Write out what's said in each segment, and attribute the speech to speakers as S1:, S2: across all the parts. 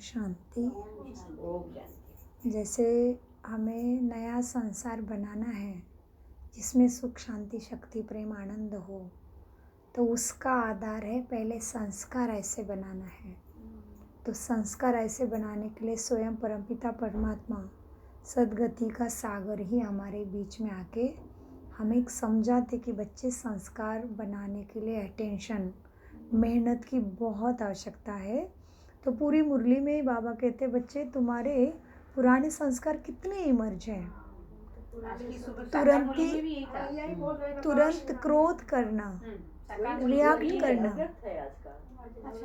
S1: शांति।
S2: ओम शांति।
S1: जैसे हमें नया संसार बनाना है जिसमें सुख शांति शक्ति प्रेम आनंद हो, तो उसका आधार है पहले संस्कार ऐसे बनाना है। तो संस्कार ऐसे बनाने के लिए स्वयं परमपिता परमात्मा सद्गति का सागर ही हमारे बीच में आके हमें समझाते कि बच्चे संस्कार बनाने के लिए अटेंशन मेहनत की बहुत आवश्यकता है। तो पूरी मुरली में ही बाबा कहते बच्चे तुम्हारे पुराने संस्कार कितने इमर्ज हैं। तुरंत क्रोध करना, रिएक्ट करना,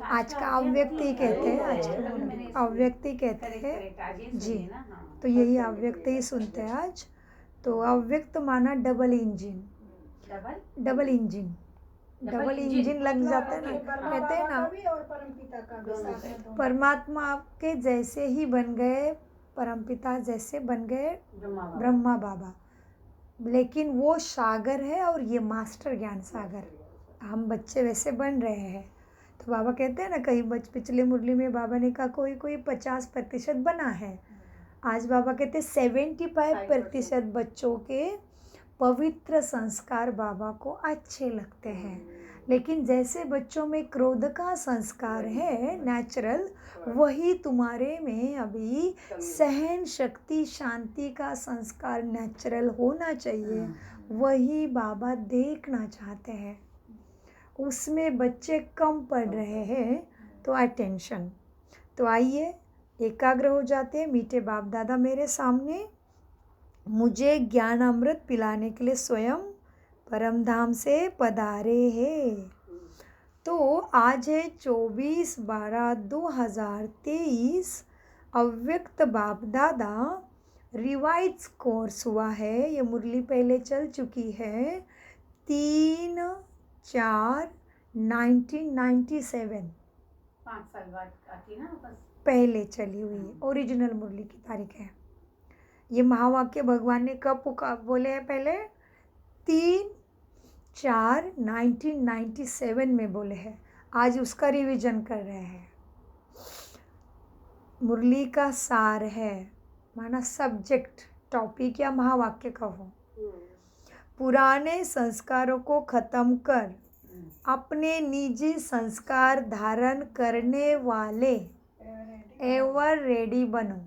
S1: आज का अव्यक्ति कहते हैं, आज के अव्यक्ति कहते हैं जी। तो यही अव्यक्त ही सुनते हैं आज। तो अव्यक्त माना डबल इंजन लग जाता है ना, कहते हैं ना परमात्मा आपके जैसे ही बन गए, परमपिता जैसे बन गए ब्रह्मा बाबा, लेकिन वो सागर है और ये मास्टर ज्ञान सागर, हम बच्चे वैसे बन रहे हैं। तो बाबा कहते हैं ना, कई पिछले मुरली में बाबा ने कहा कोई 50% बना है। आज बाबा कहते 75% बच्चों के पवित्र संस्कार बाबा को अच्छे लगते हैं। लेकिन जैसे बच्चों में क्रोध का संस्कार है नेचुरल, वही तुम्हारे में अभी सहन शक्ति शांति का संस्कार नेचुरल होना चाहिए, वही बाबा देखना चाहते हैं। उसमें बच्चे कम पढ़ रहे हैं, तो अटेंशन। तो आइए एकाग्र हो जाते हैं। मीठे बाप दादा मेरे सामने मुझे ज्ञान अमृत पिलाने के लिए स्वयं परमधाम से पधारे हैं। तो आज है 24/12/2023। अव्यक्त बाप दादा रिवाइज कोर्स हुआ है। ये मुरली पहले चल चुकी है 3/4/1997,
S2: 5 साल बाद आती ना बस
S1: पहले चली हुई है। ओरिजिनल मुरली की तारीख है। ये महावाक्य भगवान ने कब बोले हैं? पहले 3/4/1997 में बोले हैं। आज उसका रिवीजन कर रहे हैं। मुरली का सार है, माना सब्जेक्ट, टॉपिक या महावाक्य कहो। पुराने संस्कारों को खत्म कर अपने निजी संस्कार धारण करने वाले एवर रेडी बनो।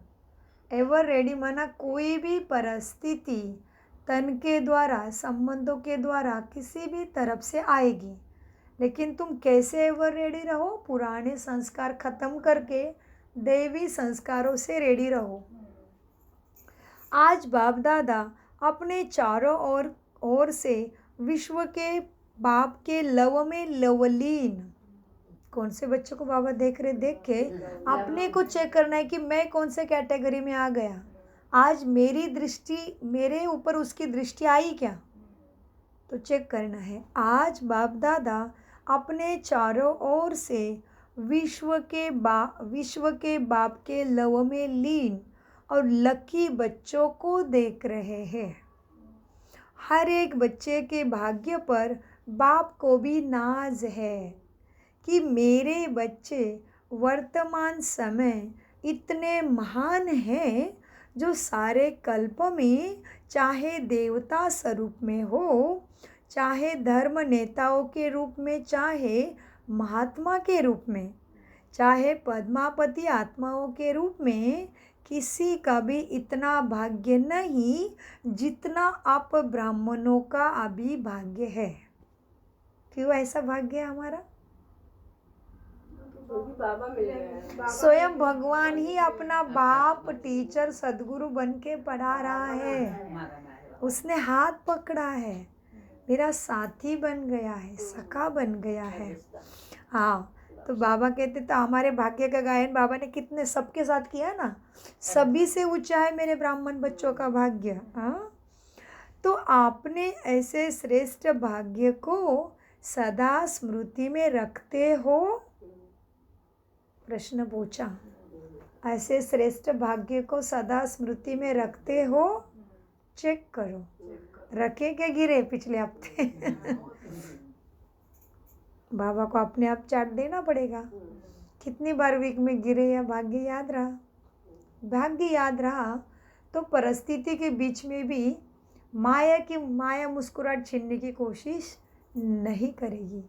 S1: एवर रेडी माना कोई भी परिस्थिति तन के द्वारा, संबंधों के द्वारा किसी भी तरफ से आएगी, लेकिन तुम कैसे एवर रेडी रहो? पुराने संस्कार खत्म करके दैवी संस्कारों से रेडी रहो। आज बाप दादा अपने चारों ओर से विश्व के बाप के लव में लवलीन। कौन से बच्चों को बाबा देख के अपने को चेक करना है कि मैं कौन से कैटेगरी में आ गया। आज मेरी दृष्टि, मेरे ऊपर उसकी दृष्टि आई क्या, तो चेक करना है। आज बाप दादा अपने चारों ओर से विश्व के बाप के लव में लीन और लकी बच्चों को देख रहे हैं। हर एक बच्चे के भाग्य पर बाप को भी नाज है कि मेरे बच्चे वर्तमान समय इतने महान हैं, जो सारे कल्प में चाहे देवता स्वरूप में हो, चाहे धर्म नेताओं के रूप में, चाहे महात्मा के रूप में, चाहे पद्मापति आत्माओं के रूप में, किसी का भी इतना भाग्य नहीं जितना आप ब्राह्मणों का अभी भाग्य है। क्यों ऐसा भाग्य है हमारा? स्वयं भगवान ही अपना बाप, टीचर, सदगुरु बन के पढ़ा रहा है। उसने हाथ पकड़ा है, मेरा साथी बन गया है, सखा बन गया है। हाँ, तो बाबा कहते तो हमारे भाग्य का गायन बाबा ने कितने सबके साथ किया ना। सभी से ऊंचा है मेरे ब्राह्मण बच्चों का भाग्य। हाँ, तो आपने ऐसे श्रेष्ठ भाग्य को सदा स्मृति में रखते हो? प्रश्न पूछा। ऐसे श्रेष्ठ भाग्य को सदा स्मृति में रखते हो? चेक करो, रखे के गिरे पिछले हफ्ते। बाबा को अपने आप चाट देना पड़ेगा। कितनी बार वीक में गिरे या भाग्य याद रहा? भाग्य याद रहा तो परिस्थिति के बीच में भी माया मुस्कुराहट छीनने की कोशिश नहीं करेगी।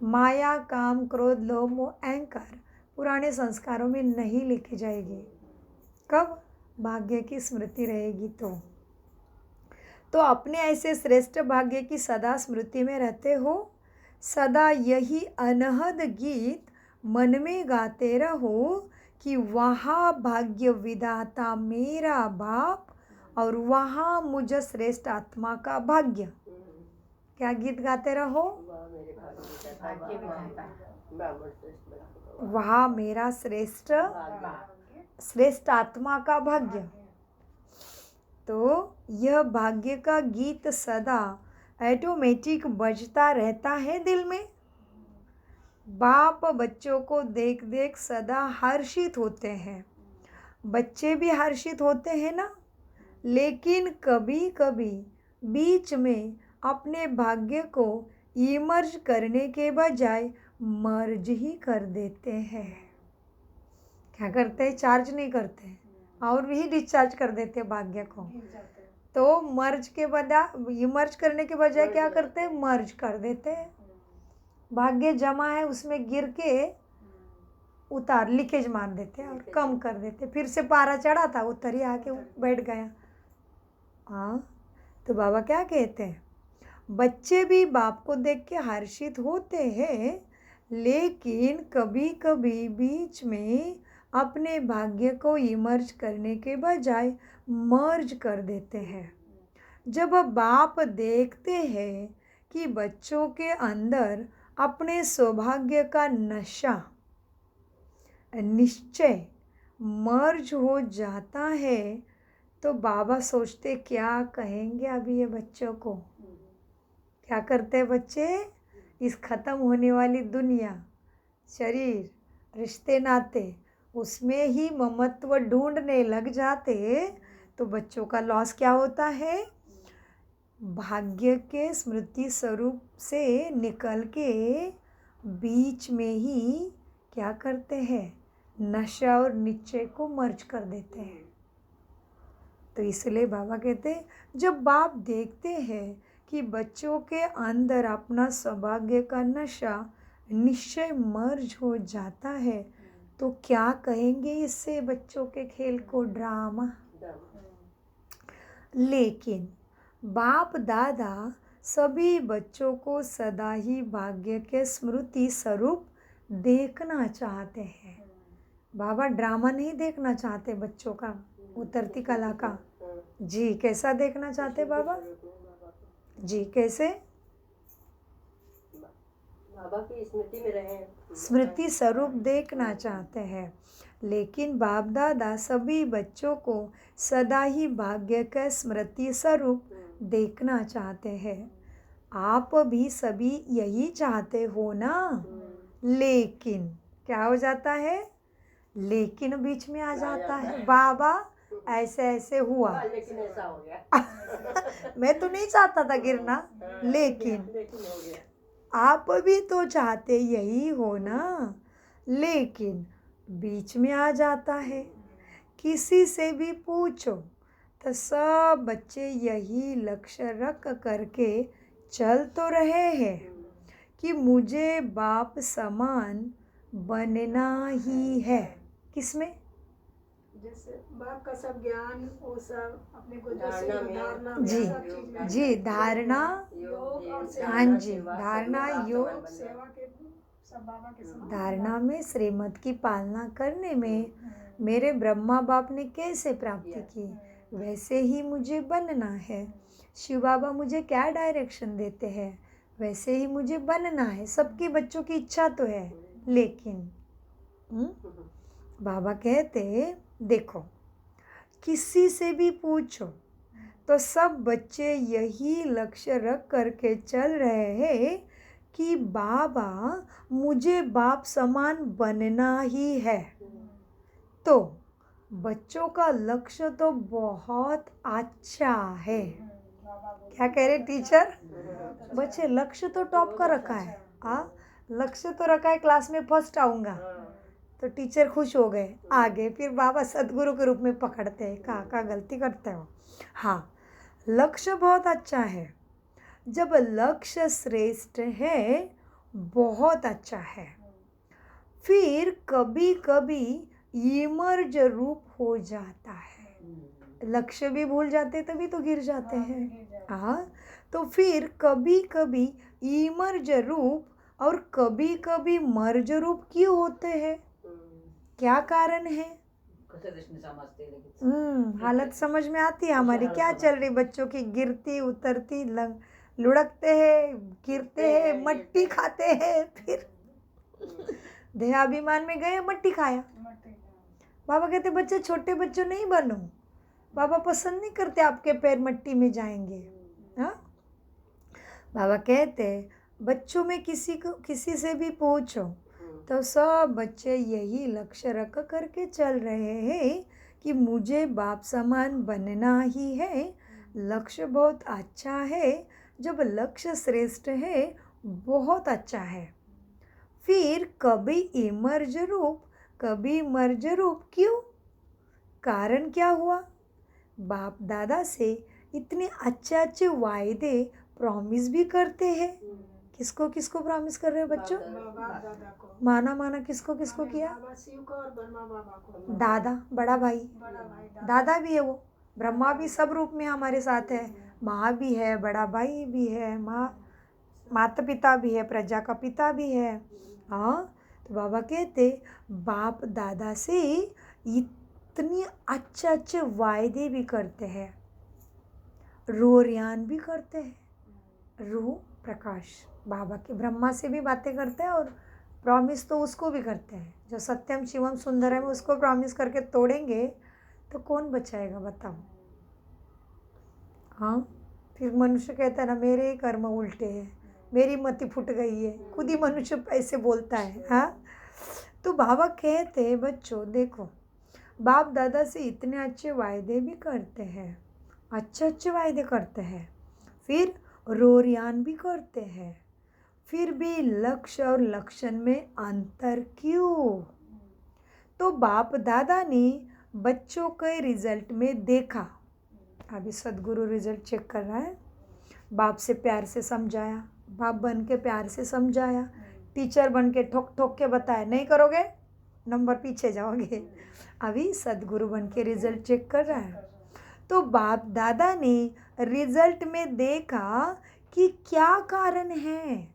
S1: माया, काम, क्रोध, लोभ, मोह, अहंकार पुराने संस्कारों में नहीं लेके जाएगी। कब? भाग्य की स्मृति रहेगी तो अपने ऐसे श्रेष्ठ भाग्य की सदा स्मृति में रहते हो। सदा यही अनहद गीत मन में गाते रहो कि वहाँ भाग्य विधाता मेरा बाप और वहाँ मुझ श्रेष्ठ आत्मा का भाग्य। क्या गीत गाते रहो?
S2: भाग्य विधाता
S1: वहाँ मेरा श्रेष्ठ आत्मा का भाग्य। तो यह भाग्य का गीत सदा ऑटोमेटिक बजता रहता है दिल में। बाप बच्चों को देख देख सदा हर्षित होते हैं। बच्चे भी हर्षित होते हैं ना, लेकिन कभी कभी बीच में अपने भाग्य को इमर्ज करने के बजाय मर्ज ही कर देते हैं। क्या करते हैं? चार्ज नहीं करते हैं और भी डिस्चार्ज कर देते हैं भाग्य को। तो इमर्ज करने के बजाय क्या करते हैं? मर्ज कर देते हैं। भाग्य जमा है उसमें गिर के लीकेज मार देते हैं और कम कर देते। फिर से पारा चढ़ा था, उतर ही आके बैठ गया। हाँ, तो बाबा क्या कहते हैं? बच्चे भी बाप को देख के हर्षित होते हैं, लेकिन कभी कभी बीच में अपने भाग्य को इमर्ज करने के बजाय मर्ज कर देते हैं। जब बाप देखते हैं कि बच्चों के अंदर अपने सौभाग्य का नशा निश्चय मर्ज हो जाता है, तो बाबा सोचते क्या कहेंगे अभी ये बच्चों को। क्या करते हैं बच्चे? इस ख़त्म होने वाली दुनिया, शरीर, रिश्ते नाते, उसमें ही ममत्व ढूंढने लग जाते। तो बच्चों का लॉस क्या होता है? भाग्य के स्मृति स्वरूप से निकल के बीच में ही क्या करते हैं? नशा और निश्चय को मर्ज कर देते हैं। तो इसलिए बाबा कहते हैं, जब बाप देखते हैं कि बच्चों के अंदर अपना सौभाग्य का नशा निश्चय मर्ज हो जाता है, तो क्या कहेंगे इससे बच्चों के खेल को? ड्रामा। लेकिन बाप दादा सभी बच्चों को सदा ही भाग्य के स्मृति स्वरूप देखना चाहते हैं। बाबा ड्रामा नहीं देखना चाहते बच्चों का, उतरती कला का। जी, कैसा देखना चाहते बाबा? जी, कैसे?
S3: बाबा की स्मृति में रहे,
S1: स्मृति स्वरूप देखना चाहते हैं। लेकिन बाप दादा सभी बच्चों को सदा ही भाग्य का स्मृति स्वरूप देखना चाहते हैं। आप भी सभी यही चाहते हो ना? लेकिन क्या हो जाता है? लेकिन बीच में आ जाता है, बाबा ऐसे ऐसे हुआ।
S3: लेकिन ऐसा हो गया।
S1: मैं तो नहीं चाहता था गिरना, लेकिन
S3: हो गया।
S1: आप भी तो चाहते यही हो ना? लेकिन बीच में आ जाता है। किसी से भी पूछो तो सब बच्चे यही लक्ष्य रख करके चल तो रहे हैं कि मुझे बाप समान बनना ही है। किसमें?
S4: जैसे बाप का सब ज्ञान, वो सब अपने को
S3: धारणा में,
S4: धारणा
S1: जी,
S4: सब चीज में,
S1: जी, धारणा,
S4: योग और सेवा,
S1: हाँ जी, धारणा, योग,
S4: सेवा के सब बाबा के समान।
S1: धारणा में श्रीमत की पालना करने में मेरे ब्रह्मा बाप ने कैसे प्राप्ति की, वैसे ही मुझे बनना है। शिव बाबा मुझे क्या डायरेक्शन देते हैं, वैसे ही मुझे बनना है। सबके बच्चों की इच्छा तो है, लेकिन बाबा कहते देखो, किसी से भी पूछो तो सब बच्चे यही लक्ष्य रख करके चल रहे हैं कि बाबा मुझे बाप समान बनना ही है। तो बच्चों का लक्ष्य तो बहुत अच्छा है। क्या कह रहे टीचर? बच्चे लक्ष्य तो टॉप का रखा है। हाँ, लक्ष्य तो रखा है क्लास में फर्स्ट आऊँगा। तो टीचर खुश हो गए। आगे फिर बाबा सदगुरु के रूप में पकड़ते हैं, काका गलती करते हो। हाँ, लक्ष्य बहुत अच्छा है। जब लक्ष्य श्रेष्ठ है, बहुत अच्छा है। फिर कभी कभी इमर्ज रूप हो जाता है। लक्ष्य भी भूल जाते तभी तो गिर जाते हैं। हाँ, तो फिर कभी कभी इमर्ज रूप और कभी कभी मर्ज रूप क्यों होते हैं? क्या कारण है? हालत समझ में आती है हमारी क्या चल रही? बच्चों की गिरती उतरती, लुढ़कते हैं, गिरते हैं, मट्टी खाते हैं, फिर देहाभिमान में गए, मट्टी खाया। बाबा कहते बच्चे छोटे बच्चों नहीं बनो, बाबा पसंद नहीं करते आपके पैर मट्टी में जाएंगे। हाँ, बाबा कहते बच्चों में किसी से भी पूछो तो सब बच्चे यही लक्ष्य रख करके चल रहे हैं कि मुझे बाप समान बनना ही है। लक्ष्य बहुत अच्छा है। जब लक्ष्य श्रेष्ठ है, बहुत अच्छा है। फिर कभी इमर्ज रूप, कभी मर्ज रूप क्यों? कारण क्या हुआ? बाप दादा से इतने अच्छे अच्छे वायदे प्रॉमिस भी करते हैं। किसको किसको प्रॉमिस कर रहे हो बच्चों?
S4: बाप दादा को,
S1: माना किसको किसको किया?
S4: बाबा शिव को और ब्रह्मा बाबा को।
S1: दादा बड़ा भाई,
S4: बड़ा भाई
S1: दादा भी है वो, ब्रह्मा भी सब रूप में हमारे साथ है, माँ भी है, बड़ा भाई भी है, माता पिता भी है, प्रजा का पिता भी है। हाँ, तो बाबा कहते बाप दादा से इतनी अच्छे अच्छे वायदे भी करते हैं, रोरियान भी करते हैं। रूह प्रकाश बाबा के ब्रह्मा से भी बातें करते हैं और प्रॉमिस तो उसको भी करते हैं। जो सत्यम शिवम सुंदरम है उसको प्रॉमिस करके तोड़ेंगे तो कौन बचाएगा बताओ? हाँ, फिर मनुष्य कहता है ना मेरे ही कर्म उल्टे हैं, मेरी मति फुट गई है, खुद ही मनुष्य ऐसे बोलता है। हाँ, तो बाबा कहते हैं बच्चों देखो, बाप दादा से इतने अच्छे वायदे भी करते हैं, अच्छे अच्छे वायदे करते हैं, फिर रोरियान भी करते हैं, फिर भी लक्ष्य और लक्षण में अंतर क्यों? तो बाप दादा ने बच्चों के रिजल्ट में देखा। अभी सदगुरु रिजल्ट चेक कर रहा है। बाप से प्यार से समझाया, बाप बन के प्यार से समझाया, टीचर बन के ठोक ठोक के बताया नहीं करोगे नंबर पीछे जाओगे। अभी सदगुरु बन के रिजल्ट चेक कर रहा है। तो बाप दादा ने रिजल्ट में देखा कि क्या कारण है,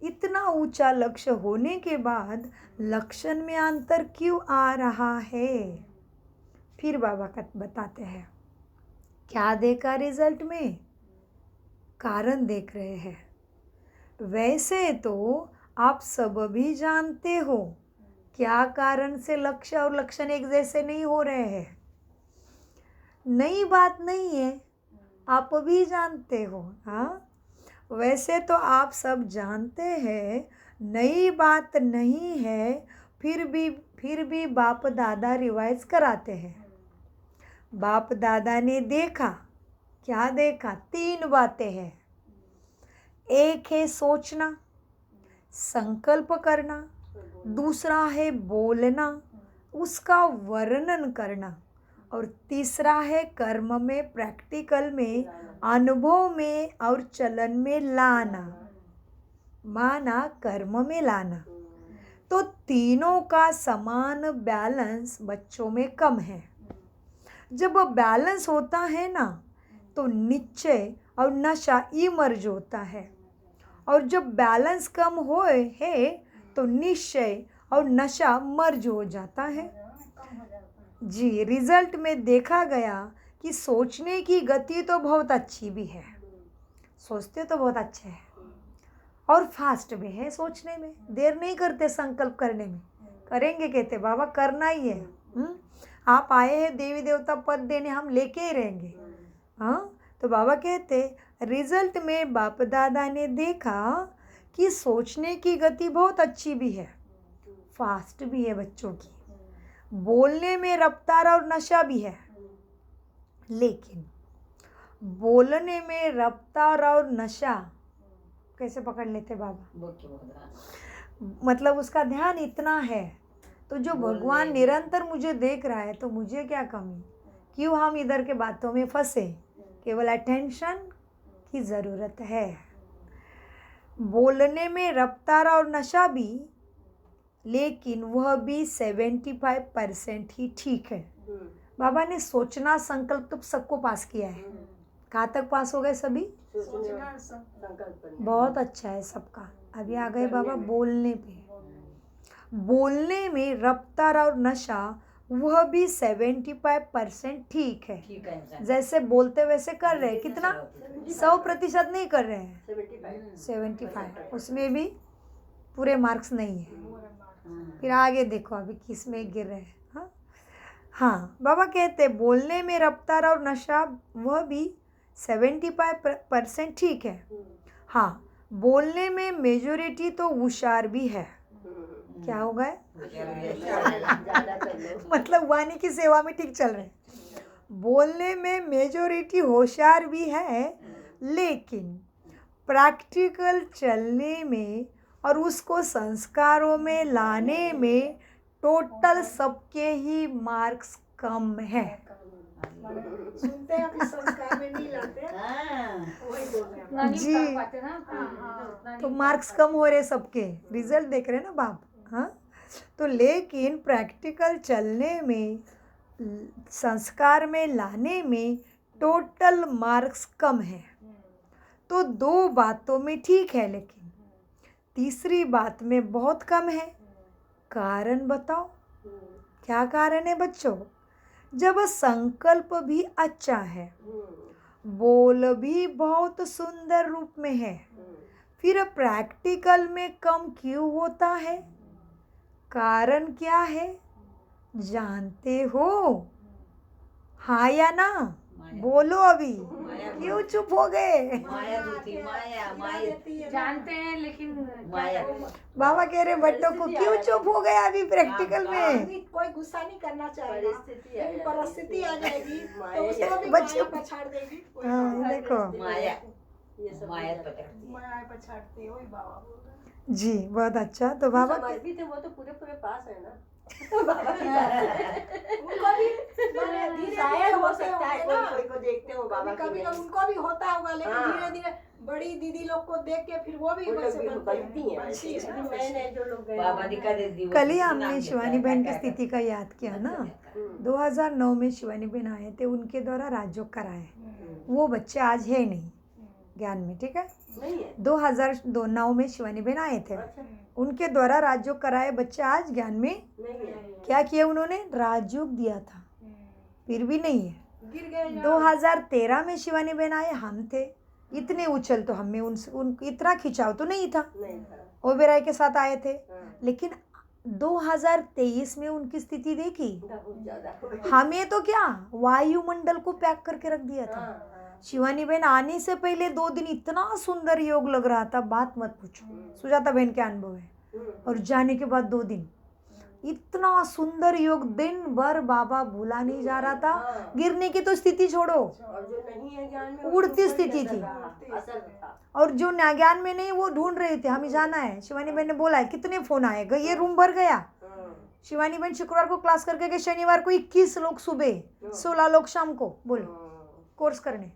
S1: इतना ऊंचा लक्ष्य होने के बाद लक्षण में अंतर क्यों आ रहा है? फिर बाबा का बताते हैं क्या देखा रिजल्ट में, कारण देख रहे हैं। वैसे तो आप सब भी जानते हो क्या कारण से लक्ष्य और लक्षण एक जैसे नहीं हो रहे हैं। नई बात नहीं है, आप भी जानते हो। हाँ, वैसे तो आप सब जानते हैं, नई बात नहीं है, फिर भी बाप दादा रिवाइज कराते हैं। बाप दादा ने देखा, क्या देखा? 3 बातें हैं। एक है सोचना, संकल्प करना, दूसरा है बोलना, उसका वर्णन करना, और तीसरा है कर्म में, प्रैक्टिकल में, अनुभव में और चलन में लाना, माना कर्म में लाना। तो तीनों का समान बैलेंस बच्चों में कम है। जब बैलेंस होता है ना तो निश्चय और नशा इमर्ज होता है, और जब बैलेंस कम होए है तो निश्चय और नशा मर्ज हो जाता है। जी, रिजल्ट में देखा गया कि सोचने की गति तो बहुत अच्छी भी है, सोचते तो बहुत अच्छे हैं और फास्ट भी है, सोचने में देर नहीं करते, संकल्प करने में करेंगे, कहते बाबा करना ही है। आप आए हैं देवी देवता पद देने, हम लेके ही रहेंगे। हाँ, तो बाबा कहते रिजल्ट में बाप दादा ने देखा कि सोचने की गति बहुत अच्छी भी है, फास्ट भी है बच्चों की, बोलने में रफ्तार और नशा भी है। लेकिन बोलने में रफ्तार और नशा कैसे पकड़ लेते बाबा? मतलब उसका ध्यान इतना है तो जो भगवान निरंतर मुझे देख रहा है तो मुझे क्या कमी, क्यों हम इधर के बातों में फंसे। केवल अटेंशन की ज़रूरत है। बोलने में रफ्तार और नशा भी, लेकिन वह भी 75% ही ठीक है। बाबा ने सोचना संकल्प तो सबको पास किया है। कहाँ तक पास हो गए सभी?
S4: सोचना
S3: संकल्प करना।
S1: बहुत अच्छा है सबका। अभी आ गए बाबा बोलने पे। बोलने में रफ्तार और नशा वह भी 75% ठीक है।
S2: ठीक है
S1: जैसे बोलते वैसे कर रहे हैं, कितना 100% नहीं कर रहे हैं,
S3: 75
S1: 75, उसमें भी पूरे मार्क्स नहीं है। फिर आगे देखो अभी किस में गिर रहे हैं। हाँ हाँ, बाबा कहते बोलने में रफ्तार और नशा वह भी 75% ठीक है। हाँ, बोलने में मेजोरिटी तो होशियार भी है। क्या हो गए?
S3: ज़्यादा कर लो।
S1: मतलब वाणी की सेवा में ठीक चल रहे हैं। बोलने में मेजोरिटी होशियार भी है, लेकिन प्रैक्टिकल चलने में और उसको संस्कारों में लाने में टोटल सबके ही मार्क्स कम है।
S4: सुनते हैं अभी संस्कार में नहीं लाते, वही बोल रहे हैं।
S1: जी, तो मार्क्स कम हो रहे सबके, रिजल्ट देख रहे हैं ना बाप। हाँ, तो लेकिन प्रैक्टिकल चलने में, संस्कार में लाने में टोटल मार्क्स कम है। तो 2 बातों में ठीक है, लेकिन तीसरी बात में बहुत कम है। कारण बताओ, क्या कारण है बच्चों? जब संकल्प भी अच्छा है, बोल भी बहुत सुंदर रूप में है, फिर प्रैक्टिकल में कम क्यों होता है? कारण क्या है जानते हो? हाँ या ना? बोलो अभी, क्यों चुप हो गए?
S2: जानते हैं लेकिन
S1: बाबा कह रहे बच्चों को क्यों चुप हो गए अभी प्रैक्टिकल में?
S4: कोई गुस्सा नहीं करना चाहेगा,
S3: परिस्थिति आ
S4: लेकिन
S3: जाएगी।
S4: परिस्थिति आ जाएगी
S3: माया
S4: तो उसको भी
S1: बच्चों
S4: माया पछाड़ देगी। वही
S1: हाँ,
S4: बाबा
S1: ये देखो
S3: ये सब
S2: माया
S3: हो जाता है।
S2: पकड़ती है।
S4: माया पछाड़ती है, वही बाबा बोल रहे हैं।
S1: जी, बहुत अच्छा। तो बाबा
S3: समझ भी थे, वो तो पूरे पूरे पास है ना।
S4: उनको भी धीरे
S3: शायद हो
S4: होते
S3: सकता है
S4: होंगे ना।
S3: कोई को देखते हो बाबा की
S4: कभी
S3: नहीं।
S4: उनको भी होता होगा, लेकिन
S3: हाँ।
S4: धीरे धीरे बड़ी दीदी लोग को देख के फिर वो भी
S3: वो लोग
S4: वैसे
S3: भी
S4: बनते
S3: बनती हैं
S4: बनती
S3: वैसे।
S4: है ना,
S3: अभी नए जो लोग गए
S2: बाबा
S3: हैं।
S2: दिखा दे दी।
S1: कल ही हमने शिवानी बहन की स्थिति का याद किया ना। 2009 में शिवानी बहन आए थे, उनके द्वारा राजयोग कराए। वो बच्चे आज है नहीं ज्ञान में, ठीक है।
S3: नहीं है।
S1: 2009 में शिवानी बहन आए थे,
S3: अच्छा,
S1: उनके द्वारा राजयोग कराए बच्चे आज ज्ञान में
S3: नहीं है।
S1: क्या किया उन्होंने? राजयोग दिया था, फिर भी नहीं है।
S4: गिर गए ना।
S1: 2013 में शिवानी बहन आए, हम थे, इतने उछल तो हमें उन इतना खिंचाव तो नहीं था।
S3: नहीं था।
S1: ओबेराय के साथ आए थे,
S3: हाँ,
S1: लेकिन 2023 में उनकी स्थिति देखी।
S3: बहुत ज्यादा।
S1: हमें तो क्या वायुमंडल को पैक करके रख दिया था।
S3: हाँ,
S1: शिवानी बहन आने से पहले 2 दिन इतना सुंदर योग लग रहा था, बात मत पूछो। सुजाता बहन के अनुभव है। और जाने के बाद 2 दिन इतना सुंदर योग, दिन भर बाबा भूला नहीं जा रहा था।
S3: हाँ।
S1: गिरने की तो स्थिति छोड़ो,
S3: और जो नहीं है ज्ञान में
S1: उड़ती
S3: उसको कोई
S1: स्थिति
S3: असर
S1: थी।
S3: रहा, असर था।
S1: और जो ज्ञान में नहीं वो ढूंढ रहे थे, हमें जाना है। शिवानी बहन ने बोला है, कितने फोन आए, ये रूम भर गया।
S3: हाँ,
S1: शिवानी बहन शुक्रवार को क्लास करके गए, शनिवार को 21 लोग सुबह, 16 लोग शाम को बोलो
S3: हाँ,
S1: कोर्स करने।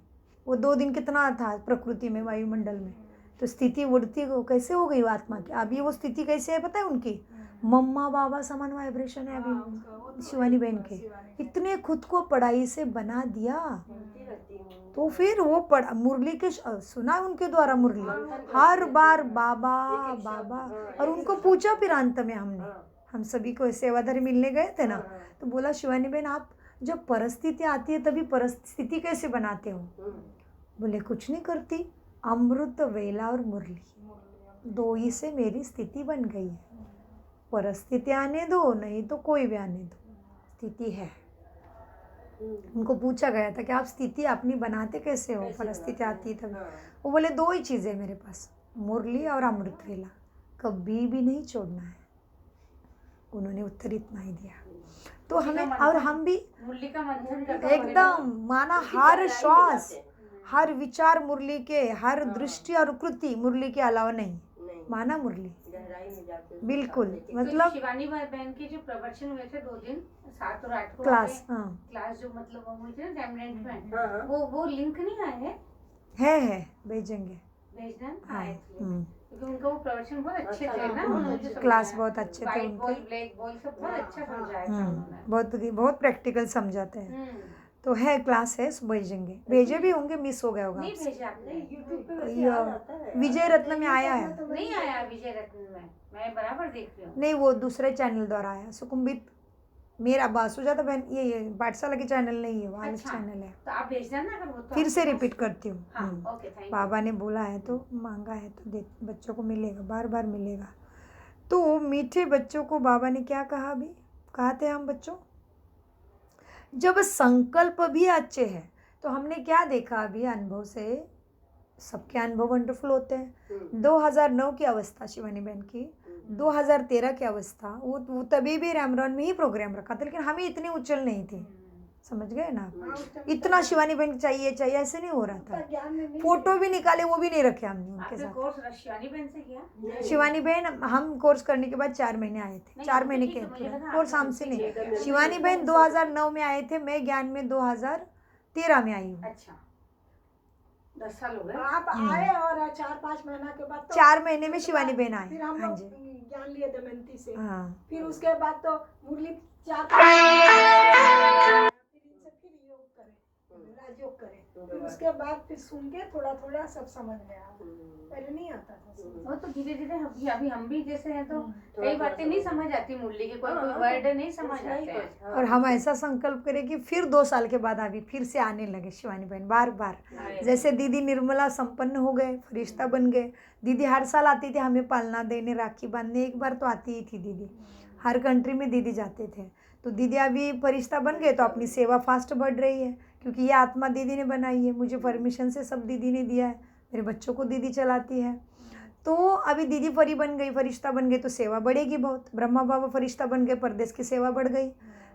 S1: वो 2 दिन कितना था प्रकृति में, वायुमंडल में, तो स्थिति उड़ती कैसे हो गई वो आत्मा की। अभी वो स्थिति कैसे है पता है उनकी? मम्मा बाबा समान वाइब्रेशन है अभी शिवानी बहन के। इतने खुद को पढ़ाई से बना दिया,
S3: बोलती रहती हूँ।
S1: तो फिर वो मुरली के सुना उनके द्वारा मुरली हर बार बाबा बाबा। और उनको पूछा फिर अंत में हमने, हम सभी को सेवाधारी मिलने गए थे ना, तो बोला शिवानी बहन आप जब परिस्थिति आती है तभी परिस्थिति कैसे बनाते हो? बोले कुछ नहीं करती, अमृत वेला और मुरली 2 ही से मेरी स्थिति बन गई है। परिस्थिति आने दो, नहीं तो कोई भी आने दो, स्थिति है। उनको पूछा गया था कि आप स्थिति अपनी बनाते कैसे हो, परिस्थिति आती है तभी। वो बोले 2 ही चीज़ें मेरे पास, मुरली और अमृत वेला, कभी भी नहीं छोड़ना है। उन्होंने उत्तर इतना ही दिया। तो हमें, और हम भी
S2: मुरली का मंथन करता
S1: एकदम माना हर श्वास, हर विचार मुरली के, हर दृष्टि और कृति मुरली के अलावा नहीं। माना मुरली,
S3: गहराई में जाके
S1: बिल्कुल,
S3: लेकिन
S1: मतलब
S2: शिवानी बहन के जो प्रवचन हुए थे 2 दिन 7 और 8 को
S1: क्लास,
S2: वहाँ
S1: हाँ
S2: पे क्लास जो मतलब वो हुई थी ना डैमरेंट में,
S3: हाँ, हाँ।
S2: वो लिंक नहीं आए हैं,
S1: है भेजेंगे।
S2: भेजना
S1: हाँ,
S2: आए थे क्योंकि उनका वो प्रवचन बहुत अच्छे
S3: अच्छा,
S2: थे ना,
S3: बहुत
S2: उन्होंने
S3: अच्छे
S2: जो
S1: क्लास
S2: समझाया,
S1: बहुत अच्छे थे
S2: व्हाइट
S1: उनके।
S2: बॉल ब्लैक बॉल सब बहुत अच्छा समझाया था उन्होंने।
S1: बहुत बहुत प्रैक्टिकल समझाते हैं।
S2: हम्म,
S1: तो है क्लास है, भेजेंगे, भेजे भी होंगे, मिस हो गया होगा
S2: नहीं
S1: आपसे।
S2: भेजा आपने?
S3: यूट्यूब पे वैसे
S1: ये
S3: आ जाता है।
S1: विजय रत्न में आया है,
S2: नहीं आया विजय रत्न में, मैं बराबर देख रही हूँ।
S1: नहीं वो दूसरे चैनल द्वारा आया, सुकुम्बित मेरा सुजाता बहन, ये पाठशाला के चैनल नहीं है, वो अलग
S2: अच्छा।
S1: चैनल है।
S2: तो आप भेजना ना, अगर वो तो
S1: फिर
S2: आपके
S1: से
S2: पास-
S1: रिपीट करती हूँ।
S2: हाँ ओके थैंक यू।
S1: बाबा ने बोला है तो मांगा है तो दे, बच्चों को मिलेगा, बार बार मिलेगा। तो मीठे बच्चों को बाबा ने क्या कहा अभी, कहा थे हम बच्चों, जब संकल्प भी अच्छे हैं, तो हमने क्या देखा अभी अनुभव से, सबके अनुभव वंडरफुल होते हैं। 2009 की अवस्था शिवानी बहन की, 2013 की अवस्था, वो तभी भी रैमरॉन में ही प्रोग्राम रखा था, लेकिन हमें इतनी उछल नहीं थी, समझ गए ना आप? इतना शिवानी बहन चाहिए ऐसे नहीं हो रहा था।
S4: ज्ञान में नहीं
S1: फोटो भी निकाले, वो भी नहीं रखे हमने उनके
S2: आपने
S1: साथ।
S2: कोर्स शिवानी बहन से किया?
S1: शिवानी बहन हम कोर्स करने के बाद 4 महीने आए थे,
S2: नहीं,
S1: 4
S2: वो तो
S1: महीने
S2: ठीक
S1: के
S2: है, मुझे लगा
S1: कोर्स
S2: आपने
S1: हमसे
S2: उनसे
S1: नहीं।
S2: किया।
S1: शिवानी बहन 2009 में आए थे, मैं ज्ञान में 2013 में आई हूँ।
S2: अच्छा 10 साल हो गए।
S4: आप आए और 4-5 महीना के बाद तो
S1: 4 महीने में शिवानी बहन आए।
S4: फिर हम
S1: हाँ
S4: लोग
S1: जी,
S4: ज्ञान लिए दमयंती से,
S1: हाँ
S4: फिर उसके बाद तो मुरली 4 फिर इनसे फिर योग करे, राजयोग करे, फिर उसके बाद फिर सुन के थोड़ा थोड़ा सब समझ में आया, पहले नहीं आता था समझ।
S2: वो तो धीरे धीरे अभी हम भी जैसे हैं तो कई बातें नहीं समझ आती मुरली के, कोई वर्ड नहीं समझ आते हैं।
S1: और हम ऐसा संकल्प करें कि फिर 2 साल के बाद अभी फिर से आने लगे शिवानी बहन बार बार। जैसे दीदी निर्मला संपन्न हो गए, फरिश्ता बन गए। दीदी हर साल आती थी हमें पालना देने, राखी बांधने, एक बार तो आती ही थी दीदी, हर कंट्री में दीदी जाते थे। तो दीदी अभी फरिश्ता बन गए तो अपनी सेवा फास्ट बढ़ रही है, क्योंकि ये आत्मा दीदी ने बनाई है, मुझे परमिशन से सब दीदी ने दिया है, मेरे बच्चों को दीदी चलाती है। तो अभी दीदी फरी बन गई, फरिश्ता बन गई तो सेवा बढ़ेगी बहुत। ब्रह्मा बाबा फरिश्ता बन गए, परदेश की सेवा बढ़ गई।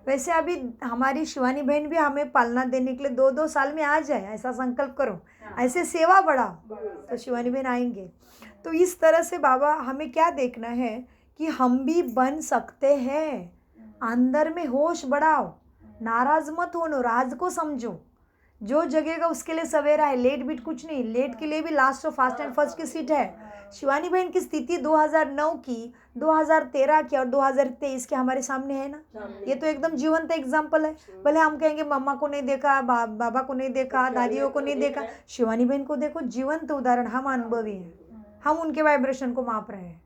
S1: वैसे अभी हमारी शिवानी बहन भी हमें पालना देने के लिए 2-2 साल में आ जाए, ऐसा संकल्प करो, ऐसे सेवा बढ़ाओ तो शिवानी बहन आएंगे। तो इस तरह से बाबा हमें क्या देखना है कि हम भी बन सकते हैं। अंदर में होश बढ़ाओ, नाराज मत होनो, राज को समझो, जो जगेगा उसके लिए सवेरा है, लेट बीट कुछ नहीं, लेट के लिए भी लास्ट और फास्ट एंड फर्स्ट की सीट है। शिवानी बहन की स्थिति 2009 की, 2013 की और 2023 के हमारे सामने है ना, ये तो एकदम जीवंत एग्जाम्पल है। भले हम कहेंगे मम्मा को नहीं देखा, बाबा को नहीं देखा, दादियों को नहीं देखा, शिवानी बहन को देखो, जीवंत उदाहरण, हम अनुभवी हैं, हम उनके वाइब्रेशन को माप रहे हैं।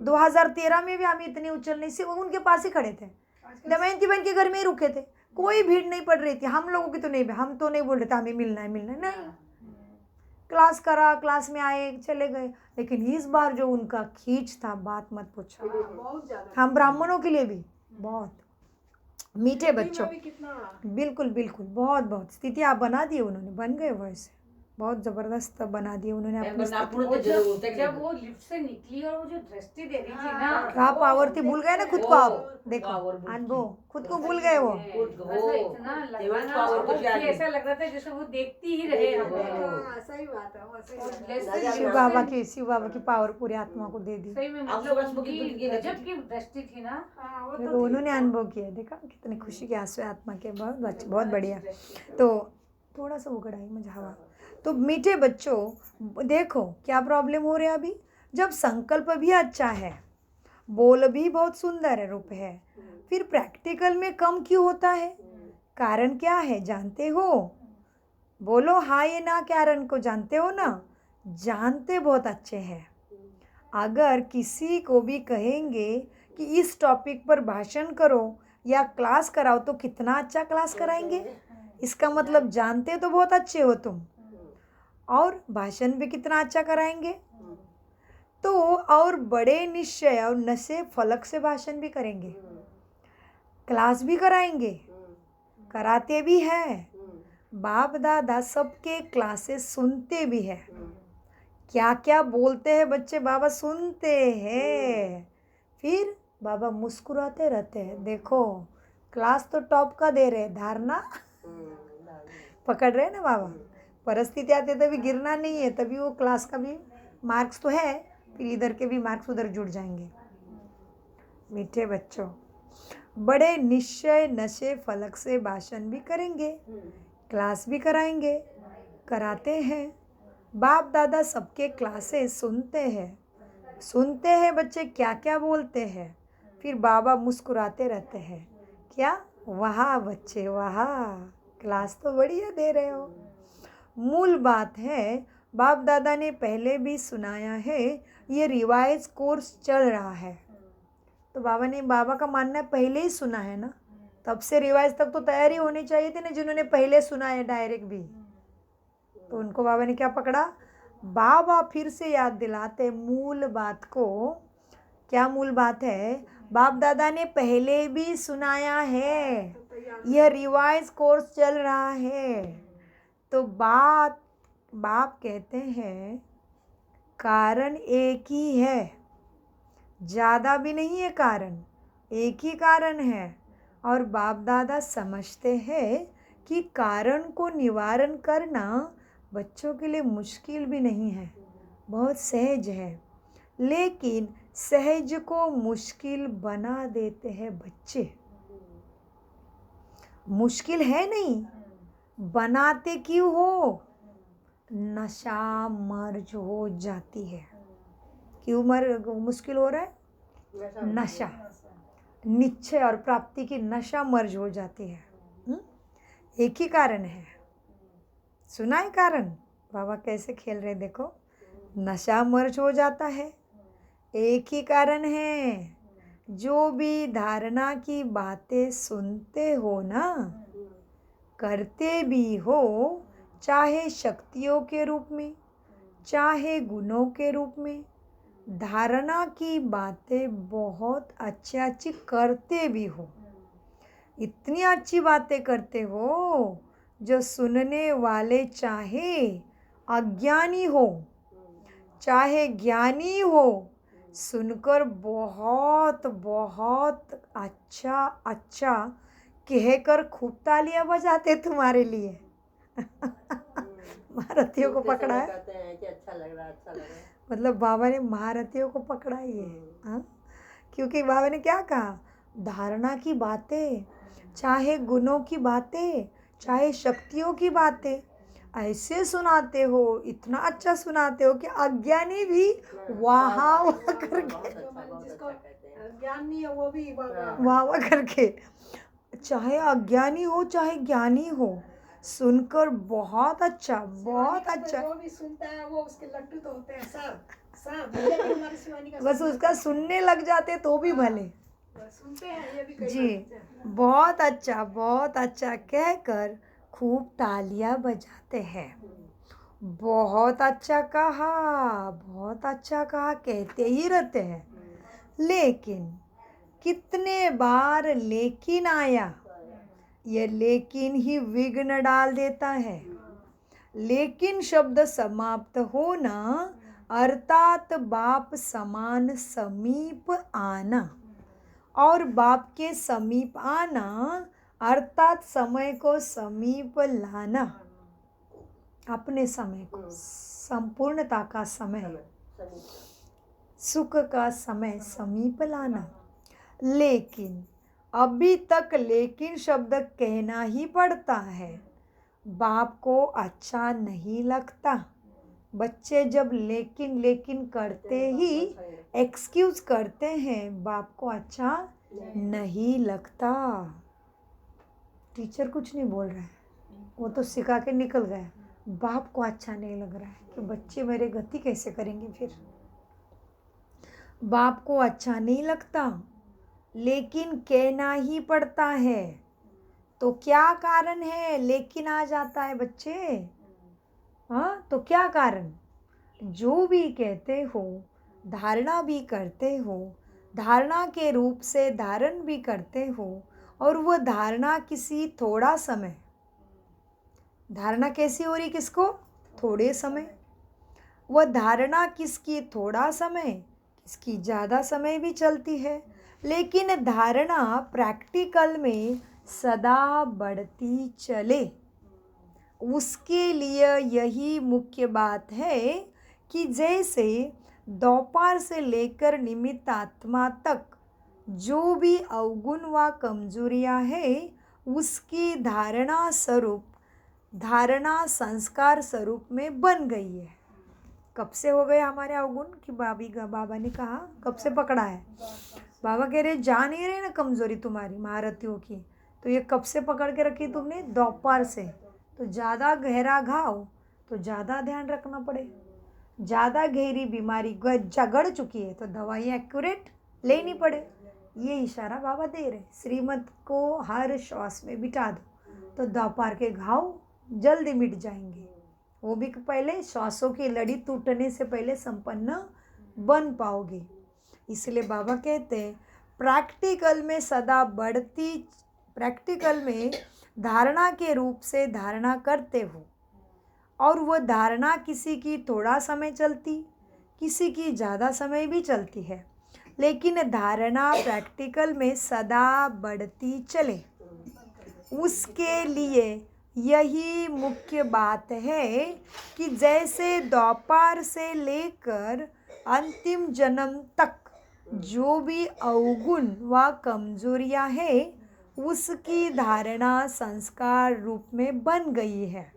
S1: 2013 में भी हम इतनी उछल नहीं, सिर्फ उनके पास ही खड़े थे, दमयंती बहन के घर में ही रुके थे, कोई भीड़ नहीं पड़ रही थी। हम लोगों की तो नहीं, हम तो नहीं बोल रहे थे हमें मिलना है नहीं, क्लास करा, क्लास में आए चले गए। लेकिन इस बार जो उनका खींच था, बात मत पूछो।
S4: बहुत ज्यादा
S1: हम ब्राह्मणों के लिए भी बहुत मीठे बच्चों,
S4: भी कितना
S1: बिल्कुल बिल्कुल, बहुत स्थिति आप बना दी उन्होंने, बन गए वैसे, बहुत जबरदस्त बना दिए उन्होंने अपनी स्थिति।
S2: जब वो लिफ्ट से निकली और वो जो दृष्टि दे रही थी ना,
S1: क्या पावर थी, भूल गए ना खुद को आप, देखो अनुभव, खुद को भूल गए वो।
S2: मतलब इतना लगा ना, कि ऐसा लग रहा था जैसे वो देखती ही रहे हमें।
S4: सही बात है, वो सही
S2: और
S4: बात है।
S2: जैसे
S1: शिव बाबा की पावर पूरी आत्मा को दे दी।
S2: सही में मतलब उनकी गजब की दृष्टि थी ना।
S4: हाँ, वो
S1: देखो उन्होंने अनुभव किया, देखा कितनी खुशी के आंसू है आत्मा के, बहुत बढ़िया। तो थोड़ा सा उगड़ा मुझे हवा। तो मीठे बच्चों देखो क्या प्रॉब्लम हो रहा है अभी, जब संकल्प भी अच्छा है, बोल भी बहुत सुंदर है, रूप है, फिर प्रैक्टिकल में कम क्यों होता है? कारण क्या है जानते हो? बोलो हाँ ये ना, कारण को जानते हो ना? जानते बहुत अच्छे हैं। अगर किसी को भी कहेंगे कि इस टॉपिक पर भाषण करो या क्लास कराओ तो कितना अच्छा क्लास कराएंगे, इसका मतलब जानते तो बहुत अच्छे हो तुम, और भाषण भी कितना अच्छा कराएंगे। तो और बड़े निश्चय और नशे फलक से भाषण भी करेंगे, क्लास भी कराएंगे, कराते भी हैं, बाप दादा सबके क्लासेस सुनते भी हैं। क्या क्या बोलते हैं बच्चे, बाबा सुनते हैं, फिर बाबा मुस्कुराते रहते हैं। देखो क्लास तो टॉप का दे रहे, धारणा पकड़ रहे ना बाबा। परिस्थिति आती है तभी गिरना नहीं है, तभी वो क्लास का भी मार्क्स तो है, फिर इधर के भी मार्क्स उधर जुड़ जाएंगे। मीठे बच्चों, बड़े निश्चय नशे फलक से भाषण भी करेंगे, क्लास भी कराएंगे, कराते हैं। बाप दादा सबके क्लासेस सुनते हैं बच्चे क्या क्या बोलते हैं। फिर बाबा मुस्कुराते रहते हैं, क्या वाह बच्चे वाह, क्लास तो बढ़िया दे रहे हो। मूल बात है, बाप दादा ने पहले भी सुनाया है, ये रिवाइज कोर्स चल रहा है। तो बाबा का मानना है पहले ही सुना है ना, तब से रिवाइज तक तो तैयारी होनी चाहिए थी ना, जिन्होंने पहले सुना है डायरेक्ट भी। तो उनको बाबा ने क्या पकड़ा, बाबा फिर से याद दिलाते मूल बात को। क्या मूल बात है, बाप दादा ने पहले भी सुनाया है, यह रिवाइज कोर्स चल रहा है। तो बाप कहते हैं कारण एक ही है, ज़्यादा भी नहीं है कारण, एक ही कारण है। और बाप दादा समझते हैं कि कारण को निवारण करना बच्चों के लिए मुश्किल भी नहीं है, बहुत सहज है। लेकिन सहज को मुश्किल बना देते हैं बच्चे। मुश्किल है नहीं, बनाते क्यों हो, नशा मर्ज हो जाती है। क्यों मुश्किल हो रहा है, नशा, निश्चय और प्राप्ति की नशा मर्ज हो जाती है। एक ही कारण है, सुना है कारण, बाबा कैसे खेल रहे देखो, नशा मर्ज हो जाता है, एक ही कारण है। जो भी धारणा की बातें सुनते हो ना, करते भी हो, चाहे शक्तियों के रूप में चाहे गुणों के रूप में, धारणा की बातें बहुत अच्छी करते भी हो, इतनी अच्छी बातें करते हो जो सुनने वाले चाहे अज्ञानी हो चाहे ज्ञानी हो, सुनकर बहुत बहुत अच्छा कहकर खूब तालियां बजाते तुम्हारे लिए। महारथियों को पकड़ा है,
S3: कहते हैं कि अच्छा लग रहा है।
S1: मतलब बाबा ने महारथियों को पकड़ा ही है। हाँ, क्योंकि बाबा ने क्या कहा, धारणा की बातें, चाहे गुणों की बातें, चाहे शक्तियों की बातें ऐसे सुनाते हो, इतना अच्छा सुनाते हो कि अज्ञानी भी वाह करके,
S4: जिसको ज्ञान नहीं है वो भी
S1: वाह करके, चाहे अज्ञानी हो चाहे ज्ञानी हो, सुनकर बहुत अच्छा
S4: वो भी सुनता है, वो उसके लट्टू तो होते हैं सब हमारे शिवानी का
S1: बस उसका सुनने लग जाते तो भी भले
S4: सुनते हैं, ये भी कई
S1: जी।
S4: बार
S1: बहुत अच्छा कहकर खूब तालियां बजाते हैं। बहुत अच्छा कहा कहते ही रहते हैं। लेकिन कितने बार लेकिन आया, ये लेकिन ही विघ्न डाल देता है। लेकिन शब्द समाप्त होना अर्थात बाप समान समीप आना, और बाप के समीप आना अर्थात समय को समीप लाना, अपने समय को, संपूर्णता का समय, सुख का समय समीप लाना। लेकिन अभी तक लेकिन शब्द कहना ही पड़ता है, बाप को अच्छा नहीं लगता। बच्चे जब लेकिन करते ही एक्सक्यूज करते हैं, बाप को अच्छा नहीं लगता। टीचर कुछ नहीं बोल रहा है, वो तो सिखा के निकल गया, बाप को अच्छा नहीं लग रहा है कि बच्चे मेरे गति कैसे करेंगे। फिर बाप को अच्छा नहीं लगता, लेकिन कहना ही पड़ता है। तो क्या कारण है लेकिन आ जाता है बच्चे? हाँ, तो क्या कारण? जो भी कहते हो, धारणा भी करते हो, धारणा के रूप से धारण भी करते हो, और वह धारणा किसी थोड़ा समय, धारणा कैसी हो रही किसको? थोड़े समय। वह धारणा किसकी थोड़ा समय, किसकी ज़्यादा समय भी चलती है, लेकिन धारणा प्रैक्टिकल में सदा बढ़ती चले। उसके लिए यही मुख्य बात है कि जैसे दोपहर से लेकर निमित्त आत्मा तक जो भी अवगुण व कमजोरियां है उसकी धारणा संस्कार स्वरूप में बन गई है। कब से हो गए हमारे अवगुण कि बाबा ने कहा कब से पकड़ा है? बाबा कह रहे जा नहीं रहे ना कमजोरी तुम्हारी महारथियों की, तो ये कब से पकड़ के रखी तुमने? दोपहर से। तो ज़्यादा गहरा घाव तो ज़्यादा ध्यान रखना पड़े। ज़्यादा गहरी बीमारी गड़ चुकी है तो दवाइयाँ एक्यूरेट लेनी पड़े। ये इशारा बाबा दे रहे। श्रीमत को हर श्वास में बिठा दो तो दोपहर के घाव जल्दी मिट जाएंगे। वो भी पहले श्वासों की लड़ी टूटने से पहले संपन्न बन पाओगे। इसलिए बाबा कहते हैं प्रैक्टिकल में धारणा के रूप से धारणा करते हो, और वह धारणा किसी की थोड़ा समय चलती, किसी की ज़्यादा समय भी चलती है, लेकिन धारणा प्रैक्टिकल में सदा बढ़ती चले। उसके लिए यही मुख्य बात है कि जैसे दोपहर से लेकर अंतिम जन्म तक जो भी अवगुण व कमजोरियां है उसकी धारणा संस्कार रूप में बन गई है,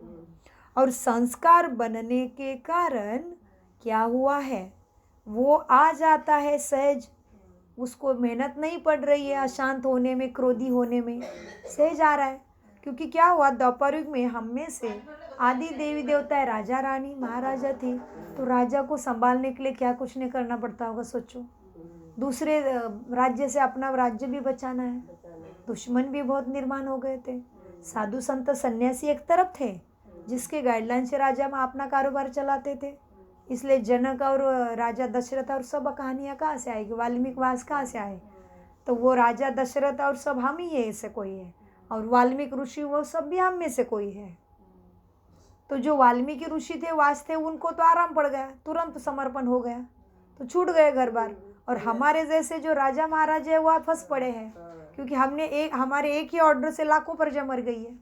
S1: और संस्कार बनने के कारण क्या हुआ है वो आ जाता है सहज। उसको मेहनत नहीं पड़ रही है अशांत होने में, क्रोधी होने में, सहज आ रहा है। क्योंकि क्या हुआ द्वापर युग में हम में से आदि देवी देवता राजा रानी महाराजा थी, तो राजा को संभालने के लिए क्या कुछ नहीं करना पड़ता होगा सोचो। दूसरे राज्य से अपना राज्य भी बचाना है, दुश्मन भी बहुत निर्माण हो गए थे। साधु संत सन्यासी एक तरफ थे जिसके गाइडलाइन से राजा अपना कारोबार चलाते थे। इसलिए जनक और राजा दशरथ और सब कहानियाँ कहाँ से आएगी, वाल्मीकि वास कहाँ से आए? तो वो राजा दशरथ और सब हम ही है, ऐसे कोई है, और वाल्मीकि ऋषि वो सब भी हम में से कोई है। तो जो वाल्मीकि ऋषि थे वास थे उनको तो आराम पड़ गया, तुरंत समर्पण हो गया, तो छूट गए घर बार। और हमारे जैसे जो राजा महाराजा है वो फंस पड़े हैं, क्योंकि हमारे एक ही ऑर्डर से लाखों प्रजा मर गई है।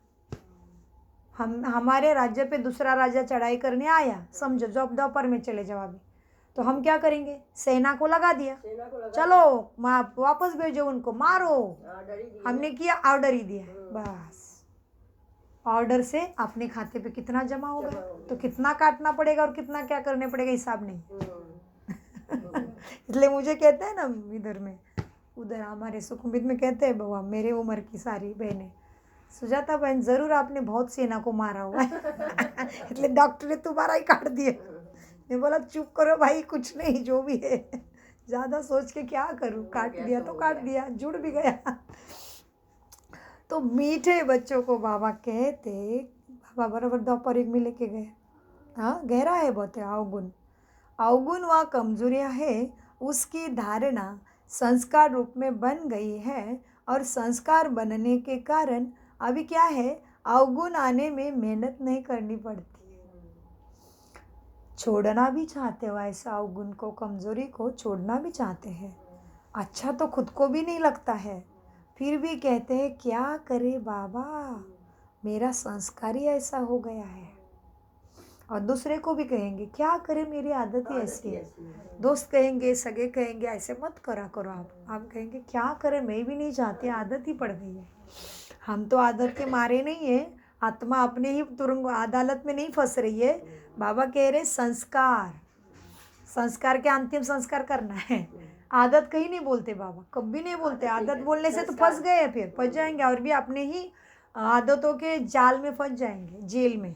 S1: हमारे राज्य पे दूसरा राजा चढ़ाई करने आया, समझो जब दोपहर में चले जाओ अभी, तो हम क्या करेंगे? सेना को लगा दिया, चलो वापस भेजो उनको, मारो। हमने किया, ऑर्डर ही दिया, बस। ऑर्डर से अपने खाते पे कितना जमा होगा, तो कितना काटना पड़ेगा और कितना क्या करने पड़ेगा हिसाब नहीं। इसलिए मुझे कहते हैं ना इधर में, उधर हमारे सुखुमवित में कहते हैं बाबा मेरे उम्र की सारी बहनें, सुजाता बहन जरूर आपने बहुत सेना को मारा हुआ है। इसलिए डॉक्टर ने तुम्हारा ही काट दिया। मैं बोला चुप करो भाई, कुछ नहीं, जो भी है ज़्यादा सोच के क्या करूँ, काट दिया तो काट दिया, जुड़ भी गया। तो मीठे बच्चों को बाबा कहते, बाबा बराबर दोपहर एक में लेके गए। हाँ गहरा है बहुत, अवगुण व कमजोरियाँ है उसकी धारणा संस्कार रूप में बन गई है, और संस्कार बनने के कारण अभी क्या है, अवगुण आने में मेहनत नहीं करनी पड़ती। छोड़ना भी चाहते हो ऐसा अवगुण को, कमजोरी को छोड़ना भी चाहते हैं। अच्छा तो खुद को भी नहीं लगता है, फिर भी कहते हैं क्या करे बाबा, मेरा संस्कार ही ऐसा हो गया है। और दूसरे को भी कहेंगे क्या करे, मेरी आदत ही ऐसी है। दोस्त कहेंगे, सगे कहेंगे ऐसे मत करा करो आप कहेंगे क्या करें, मैं भी नहीं चाहती, आदत ही पड़ गई है। हम तो आदत के मारे नहीं है, आत्मा अपने ही तुरंग अदालत में नहीं फंस रही है। बाबा कह रहे संस्कार के अंतिम संस्कार करना है। आदत कहीं नहीं बोलते बाबा, कभी नहीं बोलते। आदत बोलने से तो फंस गए, फिर फंस जाएंगे और भी अपने ही आदतों के जाल में फंस जाएंगे, जेल में।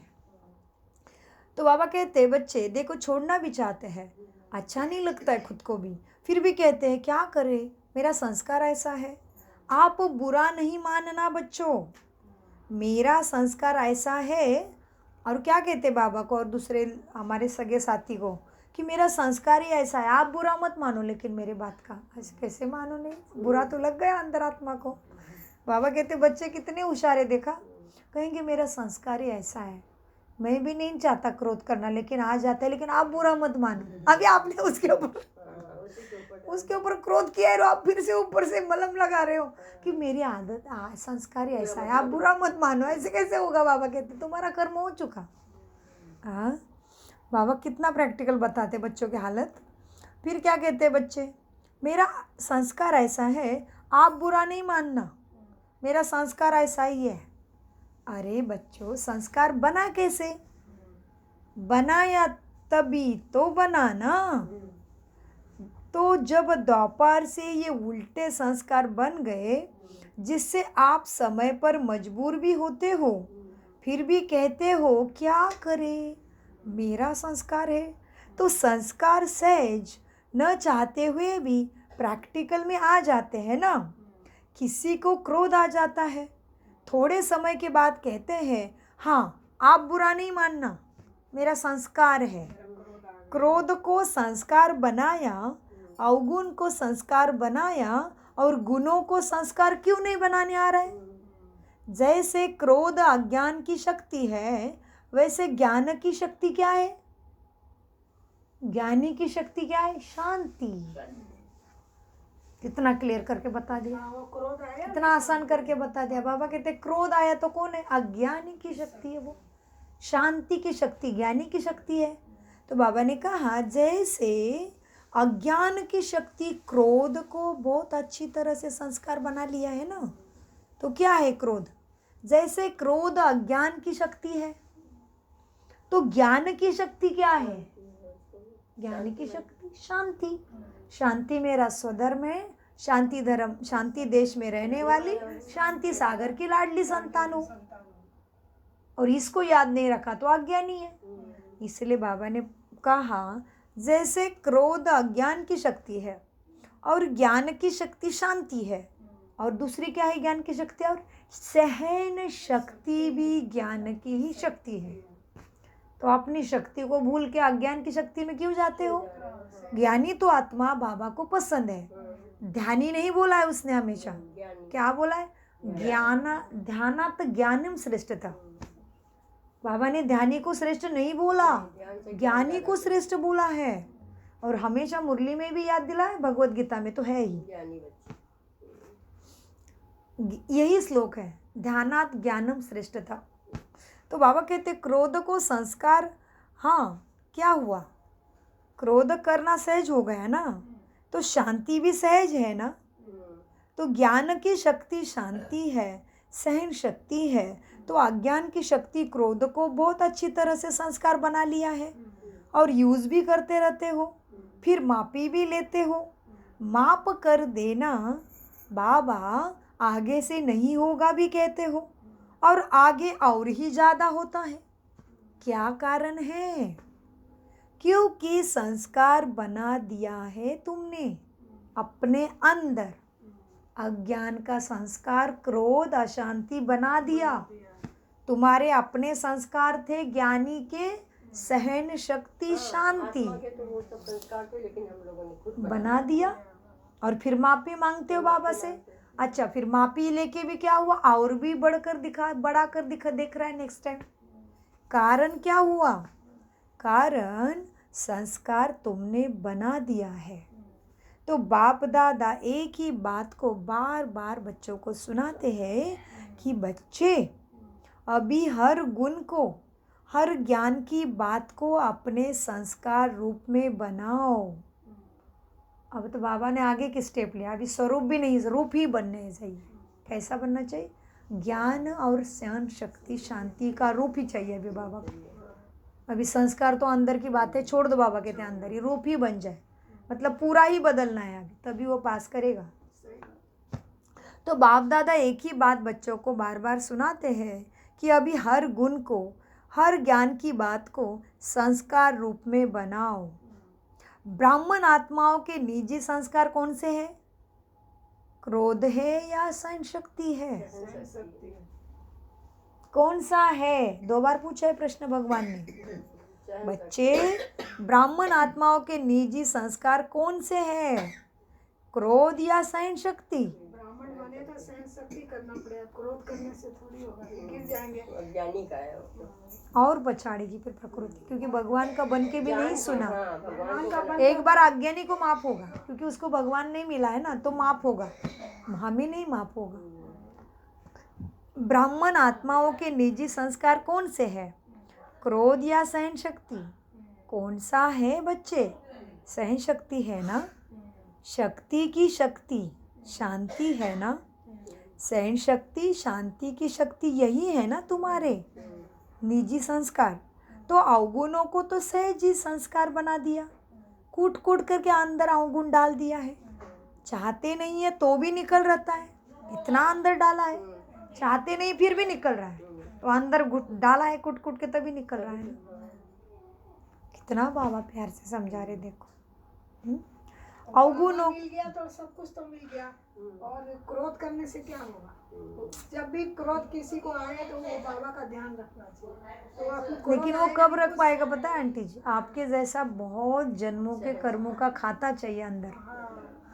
S1: तो बाबा कहते बच्चे देखो छोड़ना भी चाहते हैं, अच्छा नहीं लगता है खुद को भी, फिर भी कहते हैं क्या करें, मेरा संस्कार ऐसा है। आप बुरा नहीं मानना बच्चों, मेरा संस्कार ऐसा है। और क्या कहते बाबा को और दूसरे हमारे सगे साथी को कि मेरा संस्कार ही ऐसा है, आप बुरा मत मानो, लेकिन मेरे बात का ऐसे कैसे मानो, नहीं बुरा तो लग गया अंदर आत्मा को। बाबा कहते बच्चे कितने होशियार है, देखा, कहेंगे मेरा संस्कार ही ऐसा है, मैं भी नहीं चाहता क्रोध करना, लेकिन आ जाता है, लेकिन आप बुरा मत मानो। अभी आपने उसके ऊपर क्रोध किया है, आप फिर से ऊपर से मलम लगा रहे हो कि मेरी आदत संस्कार ही ऐसा है, आप बुरा मत मानो। ऐसे कैसे होगा? बाबा कहते तुम्हारा कर्म हो चुका। हाँ बाबा कितना प्रैक्टिकल बताते बच्चों की हालत। फिर क्या कहते हैं बच्चे, मेरा संस्कार ऐसा है, आप बुरा नहीं मानना, मेरा संस्कार ऐसा ही है। अरे बच्चों, संस्कार बना कैसे? बनाया तभी तो बना ना। तो जब द्वापर से ये उल्टे संस्कार बन गए, जिससे आप समय पर मजबूर भी होते हो, फिर भी कहते हो क्या करे, मेरा संस्कार है। तो संस्कार सहज न चाहते हुए भी प्रैक्टिकल में आ जाते हैं ना। किसी को क्रोध आ जाता है, थोड़े समय के बाद कहते हैं हाँ आप बुरा नहीं मानना, मेरा संस्कार है। क्रोध को संस्कार बनाया, अवगुण को संस्कार बनाया, और गुणों को संस्कार क्यों नहीं बनाने आ रहा है? जैसे क्रोध अज्ञान की शक्ति है, वैसे ज्ञान की शक्ति क्या है? ज्ञानी की शक्ति क्या है? शांति। कितना क्लियर करके बता दिया,
S4: हाँ, वो क्रोध आया,
S1: कितना आसान करके बता दिया। बाबा कहते क्रोध आया तो कौन है? अज्ञानी की शक्ति है वो। शांति की शक्ति ज्ञानी की शक्ति है। तो बाबा ने कहा जैसे अज्ञान की शक्ति क्रोध को बहुत अच्छी तरह से संस्कार बना लिया है ना, तो क्या है क्रोध? जैसे क्रोध अज्ञान की शक्ति है, तो ज्ञान की शक्ति क्या है? ज्ञान की शक्ति शांति। शांति मेरा स्वधर्म है, शांति धर्म, शांति देश में रहने वाली, शांति सागर की लाडली संतान हूँ। और इसको याद नहीं रखा तो अज्ञानी है। इसलिए बाबा ने कहा जैसे क्रोध अज्ञान की शक्ति है और ज्ञान की शक्ति शांति है, और दूसरी क्या है ज्ञान की शक्ति? और सहन शक्ति भी ज्ञान की ही शक्ति है। तो अपनी शक्ति को भूल के अज्ञान की शक्ति में क्यों जाते हो? ज्ञानी तो आत्मा बाबा को पसंद है। ध्यानी नहीं बोला है उसने, हमेशा क्या बोला है? ज्ञान ध्यानात ज्ञानम श्रेष्ठ था। बाबा ने ध्यानी को श्रेष्ठ नहीं बोला, ज्ञानी को श्रेष्ठ बोला है। और हमेशा मुरली में भी याद दिला है, भगवत गीता में तो है ही, यही श्लोक है, ध्यानात ज्ञानम श्रेष्ठ था। तो बाबा कहते क्रोध को संस्कार, हाँ क्या हुआ? क्रोध करना सहज हो गया ना, तो शांति भी सहज है ना। तो ज्ञान की शक्ति शांति है, सहन शक्ति है, तो अज्ञान की शक्ति क्रोध को बहुत अच्छी तरह से संस्कार बना लिया है, और यूज़ भी करते रहते हो, फिर मापी भी लेते हो। माप कर देना बाबा आगे से नहीं होगा भी कहते हो, और आगे और ही ज़्यादा होता है। क्या कारण है? क्योंकि संस्कार बना दिया है तुमने अपने अंदर। अज्ञान का संस्कार क्रोध अशांति बना दिया। तुम्हारे अपने संस्कार थे ज्ञानी के सहन शक्ति शांति, बना दिया। और फिर माफी मांगते हो बाबा से। अच्छा, फिर माफी लेके भी क्या हुआ? और भी बढ़कर देख रहा है नेक्स्ट टाइम। कारण क्या हुआ? कारण संस्कार तुमने बना दिया है। तो बाप दादा एक ही बात को बार बार बच्चों को सुनाते हैं कि बच्चे अभी हर गुण को, हर ज्ञान की बात को अपने संस्कार रूप में बनाओ। अब तो बाबा ने आगे की स्टेप लिया, अभी स्वरूप भी नहीं, रूप ही बनने चाहिए। कैसा बनना चाहिए? ज्ञान और सहन शक्ति शांति का रूप ही चाहिए अभी बाबा को। अभी संस्कार तो अंदर की बातें छोड़ दो, बाबा कहते हैं अंदर ही रूप ही बन जाए, मतलब पूरा ही बदलना है अभी, तभी वो पास करेगा। तो बाप दादा एक ही बात बच्चों को बार बार सुनाते हैं कि अभी हर गुण को, हर ज्ञान की बात को संस्कार रूप में बनाओ। ब्राह्मण आत्माओं के निजी संस्कार कौन से हैं? क्रोध है या सहन शक्ति है? कौन सा है? 2 बार पूछा है प्रश्न भगवान ने। बच्चे, ब्राह्मण आत्माओं के निजी संस्कार कौन से हैं? क्रोध या सहन शक्ति?
S4: ब्राह्मण बने तो सहन शक्ति करना पड़ेगा, क्रोध करने से थोड़ी होगा, गिर जाएंगे।
S3: अज्ञानी का है
S1: और पछाड़ेगी फिर प्रकृति, क्योंकि भगवान का बन के भी नहीं सुना।
S3: भगवान का
S1: एक बार अज्ञानी को माफ होगा, क्योंकि उसको भगवान नहीं मिला है ना, तो माफ होगा, हमें नहीं माफ होगा। ब्राह्मण आत्माओं के निजी संस्कार कौन से हैं? क्रोध या सहन शक्ति? कौन सा है बच्चे? सहन शक्ति है ना, शक्ति की शक्ति शांति है ना, सहन शक्ति शांति की शक्ति यही है ना तुम्हारे निजी संस्कार। तो अवगुणों को तो सहज ही संस्कार बना दिया, कूट कूट करके अंदर अवगुण डाल दिया है। चाहते नहीं है तो भी निकल रहता है, इतना अंदर डाला है। चाहते नहीं फिर भी निकल रहा है, तो अंदर डाला है कूट कूट के तभी निकल रहा है। कितना बाबा प्यार से समझा रहे, देखो। अवगुणों
S4: मिल गया तो सब कुछ तो मिल गया, और क्रोध करने से क्या होगा? जब भी क्रोध किसी को आए तो वो बाबा का ध्यान रखना चाहिए। तो आपको क्रोध
S1: लेकिन वो
S4: आएगा
S1: कब रख
S4: तो
S1: पाएगा पता है आंटी जी? आपके जैसा बहुत जन्मों के कर्मों का खाता चाहिए अंदर,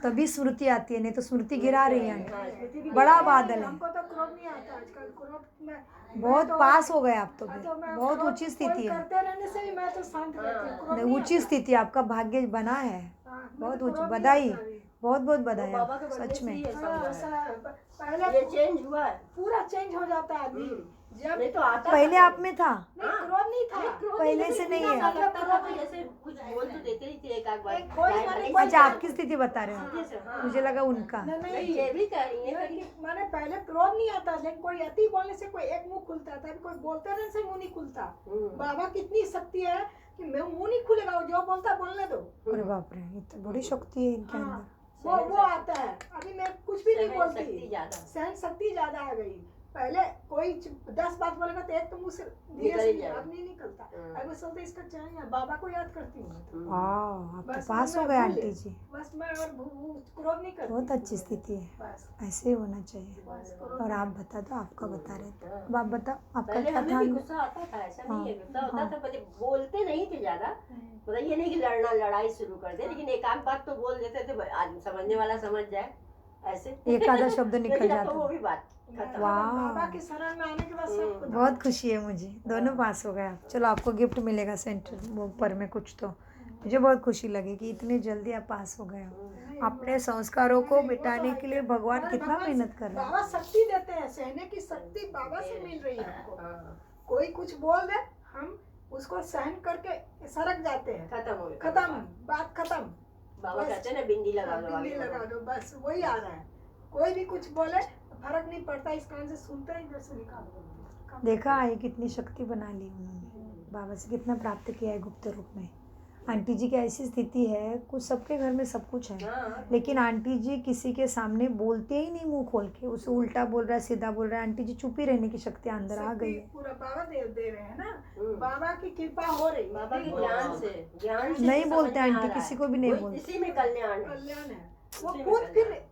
S1: तभी स्मृति आती है, नहीं तो स्मृति गिरा रही है आंटी। बड़ा बादल है,
S4: हमको तो क्रोध नहीं आता आजकल। क्रोध में
S1: बहुत पास हो गए आप तो भी,
S4: तो मैं
S1: बहुत
S4: क्रोध
S1: ऊंची स्थिति
S4: कोई
S1: है।
S4: करते रहने से भी मैं तो शांत रहती हूँ। क्रोध
S1: नहीं,
S4: नहीं
S1: ऊंची
S4: आता।
S1: स्थिति आपका भाग्य बना है,
S4: हाँ,
S1: बहुत
S4: मुझे
S1: ऊंची।
S4: क्रोध नहीं
S1: बधाई,
S4: आता अभी।
S1: बहुत बहुत बधाई
S3: बाबा
S1: आपको,
S3: के बनने
S1: सच
S3: से
S1: में।
S3: ही है सब
S4: हाँ,
S3: है।
S4: ऐसा पहले
S3: ये चेंज हुआ है,
S4: पूरा चेंज हो जाता है आदमी। जब
S3: नहीं तो आता
S1: पहले
S3: था।
S1: आप में था,
S4: नहीं, क्रोध नहीं था।
S1: पहले से नहीं है।
S3: ऐसा लगता था तो जैसे कुछ बोल तो देते ही थे एक आध बार।
S4: एक कोई
S3: लाइन
S4: बार
S3: वाली
S4: कोई
S1: अच्छा आपकी स्थिति बता रहे हो,
S3: जैसे, हाँ।
S1: मुझे लगा उनका।
S4: नहीं,
S3: नहीं, ये भी कह रही है कि
S4: मैंने पहले क्रोध नहीं आता, लेकिन कोई अति बोलने से कोई एक मुंह खुलता था, कोई बोलते रहने से मुंह नहीं खुलता। बाबा कितनी शक्ति है कि मैं मुंह नहीं खुलेगा, वो जो बोलता बोलने दो।
S1: अरे बाप रे, ये तो बड़ी शक्ति है इनके
S4: हाँ,
S1: अंदर।
S4: वो आता है। अभी मैं कुछ भी नहीं
S3: सहन शक्ति
S4: बोलती,
S3: ज्यादा।
S4: सहन शक्ति ज्यादा आ गई। पहले कोई 10 बात बोलेगा तो एक तो मुंह से
S3: निकल ही जाएगा।
S4: बात नहीं निकलता। अभी सोचते इसका चाहिए, बाबा को याद करती हूँ मैं तो।
S1: वाह, आप तो
S4: बस
S1: पास
S4: मैं
S1: हो गए
S4: भूल
S1: आंटी जी,
S4: बस मैं और क्रोध नहीं करती।
S1: बहुत अच्छी स्थिति है,
S4: बस
S1: ऐसे ही होना चाहिए।
S4: बस क्रोध
S1: और आप बता दो, आपका बता रहे थे, अब आप बताओ आपका
S3: पहले
S1: क्या
S3: हमें
S1: था
S3: भी
S1: अंदर?
S3: गुस्सा आता था, ऐसा नहीं है, गुस्सा होता
S1: हाँ।
S3: था, पहले बोलते नहीं थे ज्यादा। मतलब ये नहीं कि लड़ना लड़ाई शुरू कर दे, लेकिन एक आध बात तो बोल देते थे, आदमी समझने वाला समझ जाए ऐसे।
S1: एक आधा शब्द निकल
S3: लेकिन अब
S1: जाता
S3: तो वो
S1: था।
S3: भी बात खत्म।
S1: वाह।
S4: बाबा के शरण में आने के बाद सब कुछ
S1: बहुत खुशी है मुझे, दोनों पास हो गए आप। चलो आपको गिफ्ट मिलेगा सेंटर वो पर में कुछ, तो मुझे बहुत खुशी लगी कि इतने जल्दी आप पास हो गए हो। अपने संस्कारों को मिटाने के लिए भगवान कितना मेहनत कर रहे हैं।
S4: बाबा शक्ति देते हैं, सहने की शक्ति बाबा से मिल रही है हमको।
S3: हाँ,
S4: कोई कुछ बोल दे, हम उसको सहन करके सरक जाते हैं।
S3: खत्म हो गया।
S4: खत्म, बात खत्म।
S3: बाबा
S4: बस।
S3: कहते हैं ना, बिंदी लगा दो
S4: बिल्ली
S3: आगे
S4: लगा
S3: बढ़ो।
S4: दो, बस वही आ रहा है। कोई भी कुछ बोले फर्क नहीं पड़ता, इस कान से सुनते हैं, इधर से निकाल दो।
S1: देखा ये कितनी शक्ति बना ली उन्होंने, बाबा से कितना प्राप्त किया है गुप्त रूप में। आंटी जी की ऐसी स्थिति है, कुछ सबके घर में सब कुछ है,
S3: हाँ,
S1: लेकिन आंटी जी किसी के सामने बोलते ही नहीं मुंह खोल के, उसे उल्टा बोल रहा है सीधा बोल रहा है, आंटी जी चुप ही रहने की शक्ति अंदर आ गई है।
S4: पूरा बाबा दे रहे हैं ना, बाबा की कृपा हो रही है।
S3: बाबा के ज्ञान से
S1: नहीं
S3: समझ
S1: बोलते
S3: में आ
S1: आंटी,
S3: रहा
S1: किसी
S3: है।
S1: को भी नहीं
S3: वही
S1: बोलते।
S3: इसी में कल्याण है।
S4: कल्याण है। वो
S3: उसी में
S4: खुद
S3: कल्याण।
S4: फिर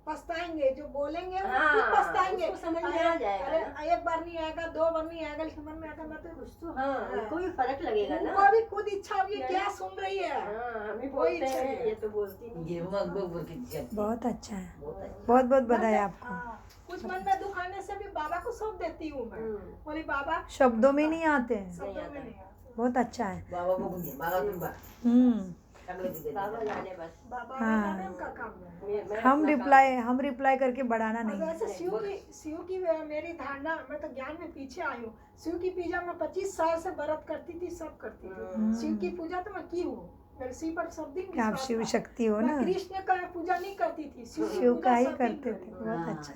S4: पछताएंगे, जो बोलेंगे वो
S3: हाँ,
S4: खुद पछताएंगे।
S3: उसको समझ में आ जाएगा
S4: अरे
S3: ना।
S4: एक बार नहीं आएगा, 2 बार नहीं आएगा, लेकिन मन में आता मैं तो
S3: कुछ तो हाँ, उनको भी फर्क लगेगा ना।
S4: उनको भी खुद इच्छा होगी क्या सुन रही है।
S3: हाँ, हम ही
S4: वही
S3: बोलते
S4: इच्छा
S3: हैं,
S4: है।
S3: ये तो बोलती नहीं।
S1: बहुत अच्छा है,
S3: बहुत अच्छा।
S1: बहुत बहुत बधाई आपको।
S4: हाँ, कुछ मन में दुख आने से भी बाबा को सौंप देती हूँ मैं। बोली बाबा,
S1: शब्दों में नहीं आते हैं,
S4: शब्दों में नहीं आता।
S1: बहुत अच्छा है।
S3: बाबा जाने बस।
S4: बाबा
S1: हाँ।
S4: जाने उनका काम है।
S3: मैं
S1: हम
S3: अपना
S1: रिप्लाई करके बढ़ाना
S4: अब
S1: नहीं।
S4: ऐसे शिव की मेरी धारणा, मैं तो ज्ञान में पीछे आई हूँ। शिव की पूजा मैं 25 साल से व्रत करती थी, सब करती थी। शिव की पूजा तो मैं की हूँ, मेरे शिव पर सब दिन
S1: आप
S4: विश्वास
S1: शिव
S4: था।
S1: शक्ति हो ना,
S4: मैं कृष्ण का पूजा नहीं करती थी, शिव की
S1: शिव
S4: पूजा
S1: का ही
S4: सब दिन
S1: करते थे।
S4: करती थी।
S1: बहुत अच्छा,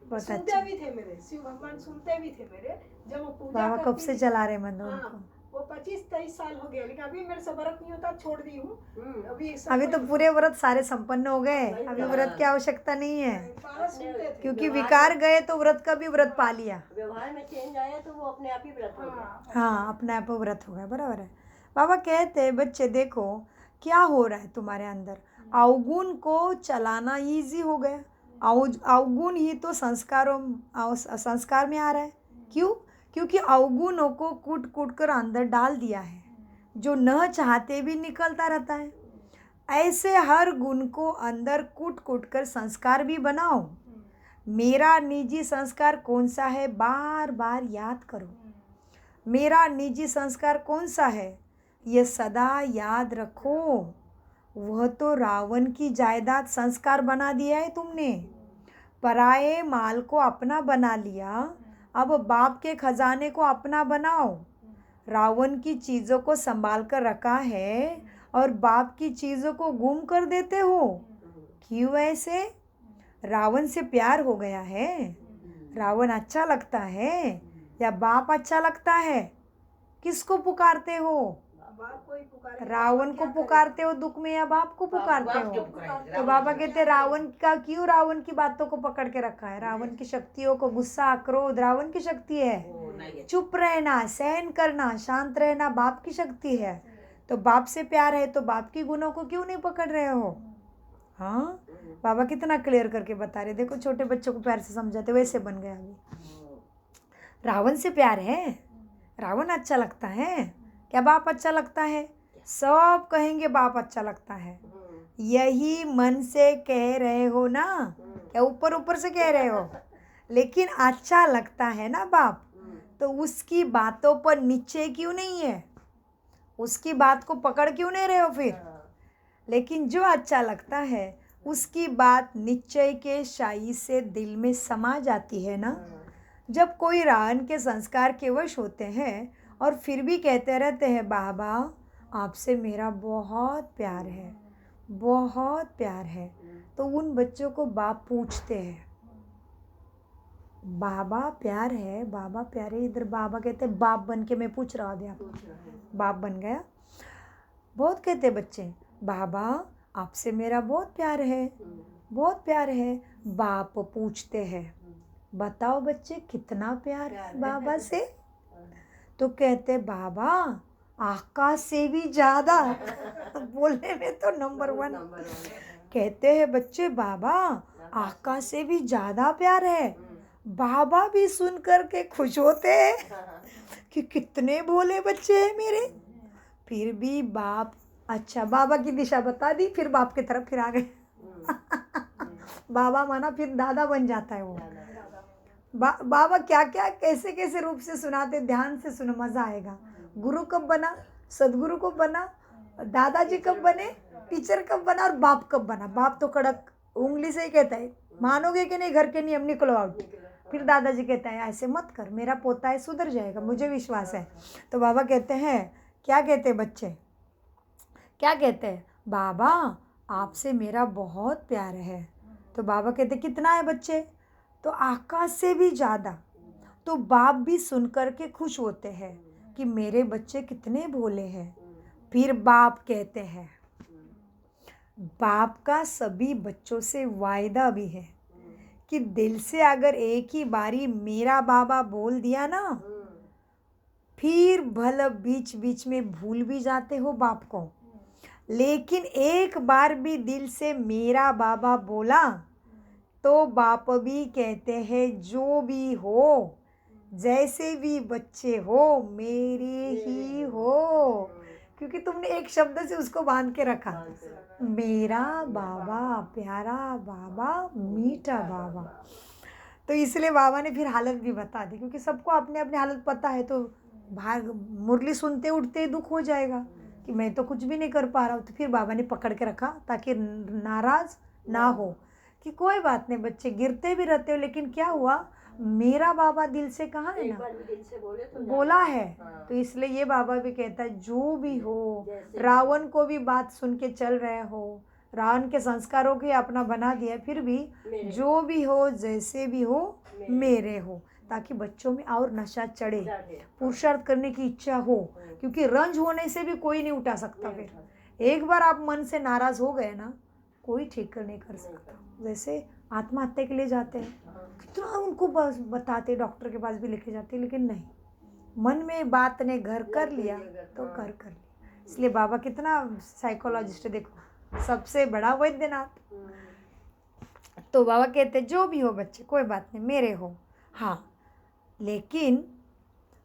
S1: बहुत
S4: सुनते
S1: अच्छा।
S4: भी थे मेरे शिव भगवान, सुनते भी थे मेरे। जब वो पूजा
S1: बाबा कब
S4: करती
S1: से
S4: थी-
S1: चला रहे मंदिर
S4: हाँ,
S1: उनको?
S4: वो 25-23 साल हो गया, लेकिन अभी मेरे से व्रत नहीं होता, छोड़ दी हूँ। अभी सब
S1: अभी तो
S4: कोई-
S1: पूरे व्रत सारे संपन्न हो गए, अभी व्रत की आवश्यकता नहीं है,
S4: बाबा सुनते थे।
S1: क्योंकि विकार गए तो व्रत का भी व्रत पा लिया।
S3: व्यवहार में चेंज आया तो वो अपने आप ही व्रत हो गया।
S4: हाँ,
S1: हाँ, अपने आप व्रत हो गया, बराबर है। बाबा कहते हैं बच्चे देखो क्या हो रहा है तुम्हारे अंदर, अवगुण को चलाना इजी हो गया। अवगुण ही तो संस्कार में आ रहा है। क्यों? क्योंकि अवगुणों को कूट कूट कर अंदर डाल दिया है, जो न चाहते भी निकलता रहता है। ऐसे हर गुण को अंदर कूट कूट कर संस्कार भी बनाओ। मेरा निजी संस्कार कौन सा है, बार बार याद करो। मेरा निजी संस्कार कौन सा है, ये सदा याद रखो। वह तो रावण की जायदाद संस्कार बना दिया है तुमने, पराये माल को अपना बना लिया। अब बाप के खजाने को अपना बनाओ। रावण की चीज़ों को संभाल कर रखा है, और बाप की चीज़ों को गुम कर देते हो। क्यों ऐसे? रावण से प्यार हो गया है? रावण अच्छा लगता है या बाप अच्छा लगता है? किसको पुकारते हो?
S4: बाप को ही पुकारे।
S1: रावण को पुकारते हो दुख में या बाप को पुकारते हो? तो बाबा कहते हैं रावण का क्यों रावण की बातों को पकड़ के रखा है? रावण की शक्तियों को, गुस्सा क्रोध रावण की शक्ति है। चुप रहना, सहन करना, शांत रहना बाप की शक्ति है। तो बाप से प्यार है तो बाप की गुणों को क्यों नहीं पकड़ रहे हो? हाँ, बाबा कितना क्लियर करके बता रहे। देखो छोटे बच्चों को प्यार से समझाते वैसे बन गया। अभी रावण से प्यार है, रावण अच्छा लगता है क्या बाप अच्छा लगता है? सब कहेंगे बाप अच्छा लगता है। यही मन से कह रहे हो ना, क्या ऊपर ऊपर से कह रहे हो? लेकिन अच्छा लगता है ना बाप, तो उसकी बातों पर नीचे क्यों नहीं है? उसकी बात को पकड़ क्यों नहीं रहे हो फिर? लेकिन जो अच्छा लगता है उसकी बात निश्चय के शाही से दिल में समा जाती है ना। जब कोई रावण के संस्कार के वश होते हैं और फिर भी कहते रहते हैं बाबा आपसे मेरा बहुत प्यार है, बहुत प्यार है, तो उन बच्चों को बाप पूछते हैं बाबा प्यार है, बाबा प्यार है। इधर बाबा कहते हैं बाप बन के मैं पूछ रहा अभी आप बाप बन गया। बहुत कहते बच्चे बाबा आपसे मेरा बहुत प्यार है, बहुत प्यार है। बाप पूछते हैं बताओ बच्चे कितना प्यार है बाबा से? तो कहते बाबा आकाश से भी ज़्यादा। बोलने में तो नंबर 1। कहते हैं बच्चे बाबा आकाश से भी ज़्यादा प्यार है। बाबा भी सुन कर के खुश होते हैं कि कितने भोले बच्चे हैं मेरे। फिर भी बाप अच्छा बाबा की दिशा बता दी, फिर बाप की तरफ फिर आ गए। बाबा माना फिर दादा बन जाता है वो। बाबा क्या क्या कैसे कैसे रूप से सुनाते, ध्यान से सुनो मज़ा आएगा। गुरु कब बना, सदगुरु कब बना, दादाजी कब बने, टीचर कब बना और बाप कब बना। बाप तो कड़क उंगली से ही कहता है मानोगे कि नहीं घर के नियम निकलो आउट। फिर दादाजी कहता है ऐसे मत कर, मेरा पोता है सुधर जाएगा, मुझे विश्वास है। तो बाबा कहते हैं क्या कहते हैं बच्चे, क्या कहते हैं बाबा आपसे मेरा बहुत प्यार है। तो बाबा कहते कितना है बच्चे? तो आकाश से भी ज़्यादा। तो बाप भी सुन कर के खुश होते हैं कि मेरे बच्चे कितने भोले हैं। फिर बाप कहते हैं बाप का सभी बच्चों से वायदा भी है कि दिल से अगर एक ही बारी मेरा बाबा बोल दिया ना, फिर भले बीच बीच में भूल भी जाते हो बाप को, लेकिन एक बार भी दिल से मेरा बाबा बोला तो बाप भी कहते हैं जो भी हो, जैसे भी बच्चे हो मेरे ही हो। क्योंकि तुमने एक शब्द से उसको बांध के रखा, मेरा बाबा, प्यारा बाबा, मीठा बाबा। तो इसलिए बाबा ने फिर हालत भी बता दी, क्योंकि सबको अपने अपने हालत पता है। तो भाग मुरली सुनते उठते दुख हो जाएगा कि मैं तो कुछ भी नहीं कर पा रहा हूँ। तो फिर बाबा ने पकड़ के रखा ताकि नाराज ना हो कि कोई बात नहीं बच्चे गिरते भी रहते हो, लेकिन क्या हुआ मेरा बाबा दिल से कहा है ना, बोला है। तो इसलिए ये बाबा भी कहता है जो भी हो, रावण को भी बात सुन के चल रहे हो, रावण के संस्कारों के अपना बना दिया, फिर भी जो भी हो जैसे भी हो मेरे हो, ताकि बच्चों में और नशा चढ़े, पुरुषार्थ करने की इच्छा हो। क्योंकि रंज होने से भी कोई नहीं उठा सकता। फिर एक बार आप मन से नाराज हो गए ना, कोई ठीक नहीं कर सकता। जैसे आत्महत्या के लिए जाते हैं, कितना उनको बस बताते, डॉक्टर के पास भी लेके जाते, लेकिन नहीं, मन में बात ने घर कर लिया तो कर लिया। इसलिए बाबा कितना साइकोलॉजिस्ट है, देखो सबसे बड़ा वैद्यनाथ। तो बाबा कहते जो भी हो बच्चे कोई बात नहीं मेरे हो। हाँ, लेकिन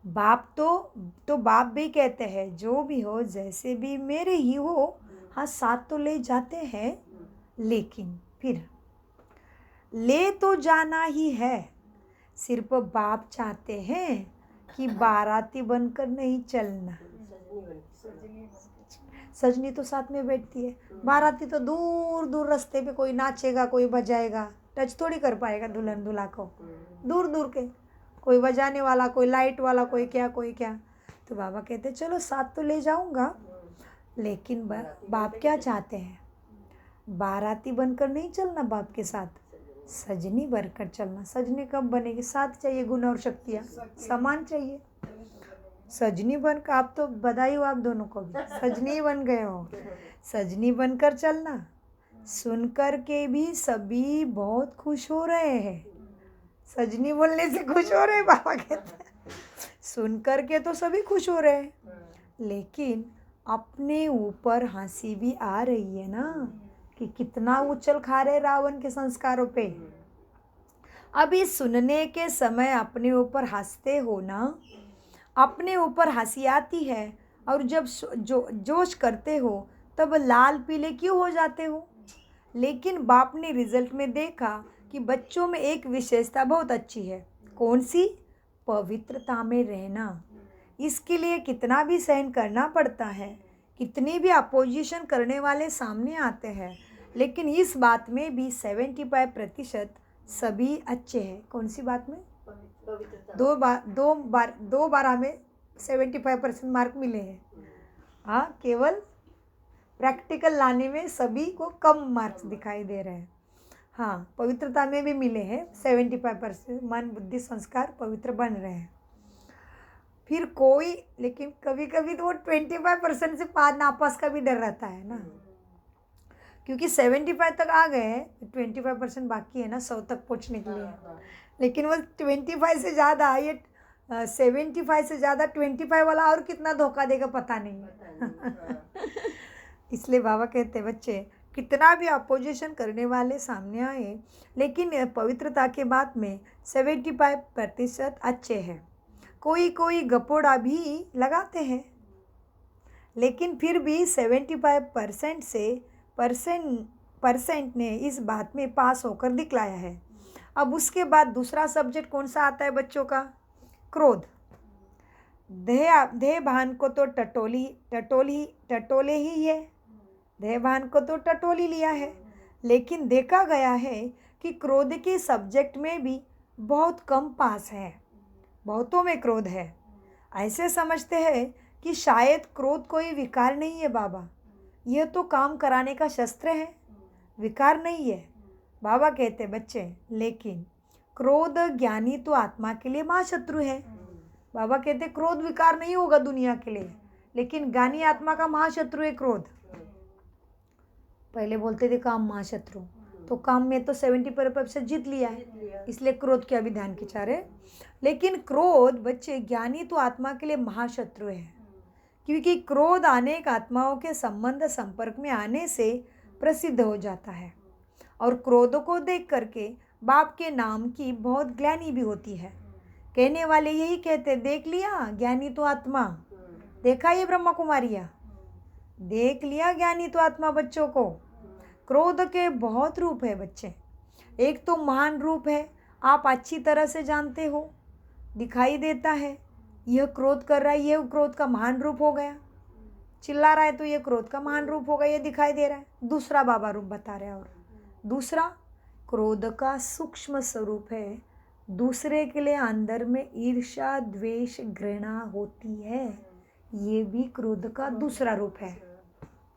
S1: बाप तो बाप भी कहते हैं जो भी हो जैसे भी मेरे ही हो। हाँ, साथ तो ले जाते हैं, लेकिन फिर ले तो जाना ही है। सिर्फ बाप चाहते हैं कि बाराती बनकर नहीं चलना। सजनी तो साथ में बैठती है, बाराती तो दूर दूर रास्ते पे कोई नाचेगा, कोई बजाएगा, टच थोड़ी कर पाएगा दुल्हन दूल्हा को। दूर दूर के कोई बजाने वाला, कोई लाइट वाला, कोई क्या कोई क्या। तो बाबा कहते चलो साथ तो ले जाऊंगा, लेकिन बाप क्या चाहते हैं? बाराती बनकर नहीं चलना बाप के साथ, सजनी बनकर चलना। सजनी कब बनेगी? साथ चाहिए, गुण और शक्तियाँ समान चाहिए। सजनी बनकर, आप तो बधाई हो आप दोनों को भी, सजनी बन गए हो। सजनी बनकर चलना। सुनकर के भी सभी बहुत खुश हो रहे हैं। सजनी बोलने से खुश हो रहे हैं, बाबा कहते हैं। सुन कर के तो सभी खुश हो रहे हैं, लेकिन अपने ऊपर हंसी भी आ रही है ना, कि कितना उछल खा रहे रावण के संस्कारों पे। अभी सुनने के समय अपने ऊपर हंसते हो ना, अपने ऊपर हंसी आती है, और जब जोश करते हो तब लाल पीले क्यों हो जाते हो। लेकिन बाप ने रिजल्ट में देखा कि बच्चों में एक विशेषता बहुत अच्छी है। कौन सी? पवित्रता में रहना। इसके लिए कितना भी सहन करना पड़ता है, कितनी भी अपोजिशन करने वाले सामने आते हैं, लेकिन इस बात में भी 75% सभी अच्छे हैं। कौन सी बात में? दो बार हमें 75% मार्क मिले हैं। हाँ, केवल प्रैक्टिकल लाने में सभी को कम मार्क्स दिखाई दे रहे हैं। हाँ, पवित्रता में भी मिले हैं 75%, मन बुद्धि संस्कार पवित्र बन रहे हैं। फिर कोई, लेकिन कभी कभी तो वो 25% से पार नापास का भी डर रहता है ना, क्योंकि 75 तक आ गए हैं, 25% बाकी है ना 100 तक पहुंचने के लिए। लेकिन वो 25 से ज़्यादा, ये 75 से ज़्यादा 25 वाला और कितना धोखा देगा पता नहीं। इसलिए बाबा कहते हैं, बच्चे कितना भी अपोजिशन करने वाले सामने आए, लेकिन पवित्रता के बाद में 75% अच्छे हैं। कोई कोई गपोड़ा भी लगाते हैं, लेकिन फिर भी 75% से परसेंट ने इस बात में पास होकर दिखलाया है। अब उसके बाद दूसरा सब्जेक्ट कौन सा आता है बच्चों का? क्रोध। देह भान को तो टटोले ही है, देह भान को तो टटोली लिया है, लेकिन देखा गया है कि क्रोध के सब्जेक्ट में भी बहुत कम पास है। बहुतों में क्रोध है। ऐसे समझते हैं कि शायद क्रोध कोई विकार नहीं है बाबा, यह तो काम कराने का शस्त्र है, विकार नहीं है। बाबा कहते बच्चे, लेकिन क्रोध ज्ञानी तो आत्मा के लिए महाशत्रु है। बाबा कहते क्रोध विकार नहीं होगा दुनिया के लिए, लेकिन ज्ञानी आत्मा का महाशत्रु है क्रोध। पहले बोलते थे काम महाशत्रु, तो काम में तो 70% जीत लिया है, इसलिए क्रोध के अभी ध्यान खिंचा रहे। लेकिन क्रोध बच्चे ज्ञानी तो आत्मा के लिए महाशत्रु है, क्योंकि क्रोध अनेक आत्माओं के संबंध संपर्क में आने से प्रसिद्ध हो जाता है, और क्रोध को देख करके बाप के नाम की बहुत ग्लानि भी होती है। कहने वाले यही कहते, देख लिया ज्ञानी तो आत्मा, देखा ये ब्रह्मा कुमारिया, देख लिया ज्ञानी तो आत्मा। बच्चों को क्रोध के बहुत रूप है बच्चे। एक तो महान रूप है, आप अच्छी तरह से जानते हो, दिखाई देता है, यह क्रोध कर रहा है, यह क्रोध का महान रूप हो गया। चिल्ला रहा है तो यह क्रोध का महान रूप होगा, यह दिखाई दे रहा है। दूसरा बाबा रूप बता रहे हैं, और दूसरा क्रोध का सूक्ष्म स्वरूप है, दूसरे के लिए अंदर में ईर्ष्या द्वेष घृणा होती है, ये भी क्रोध का दूसरा रूप है।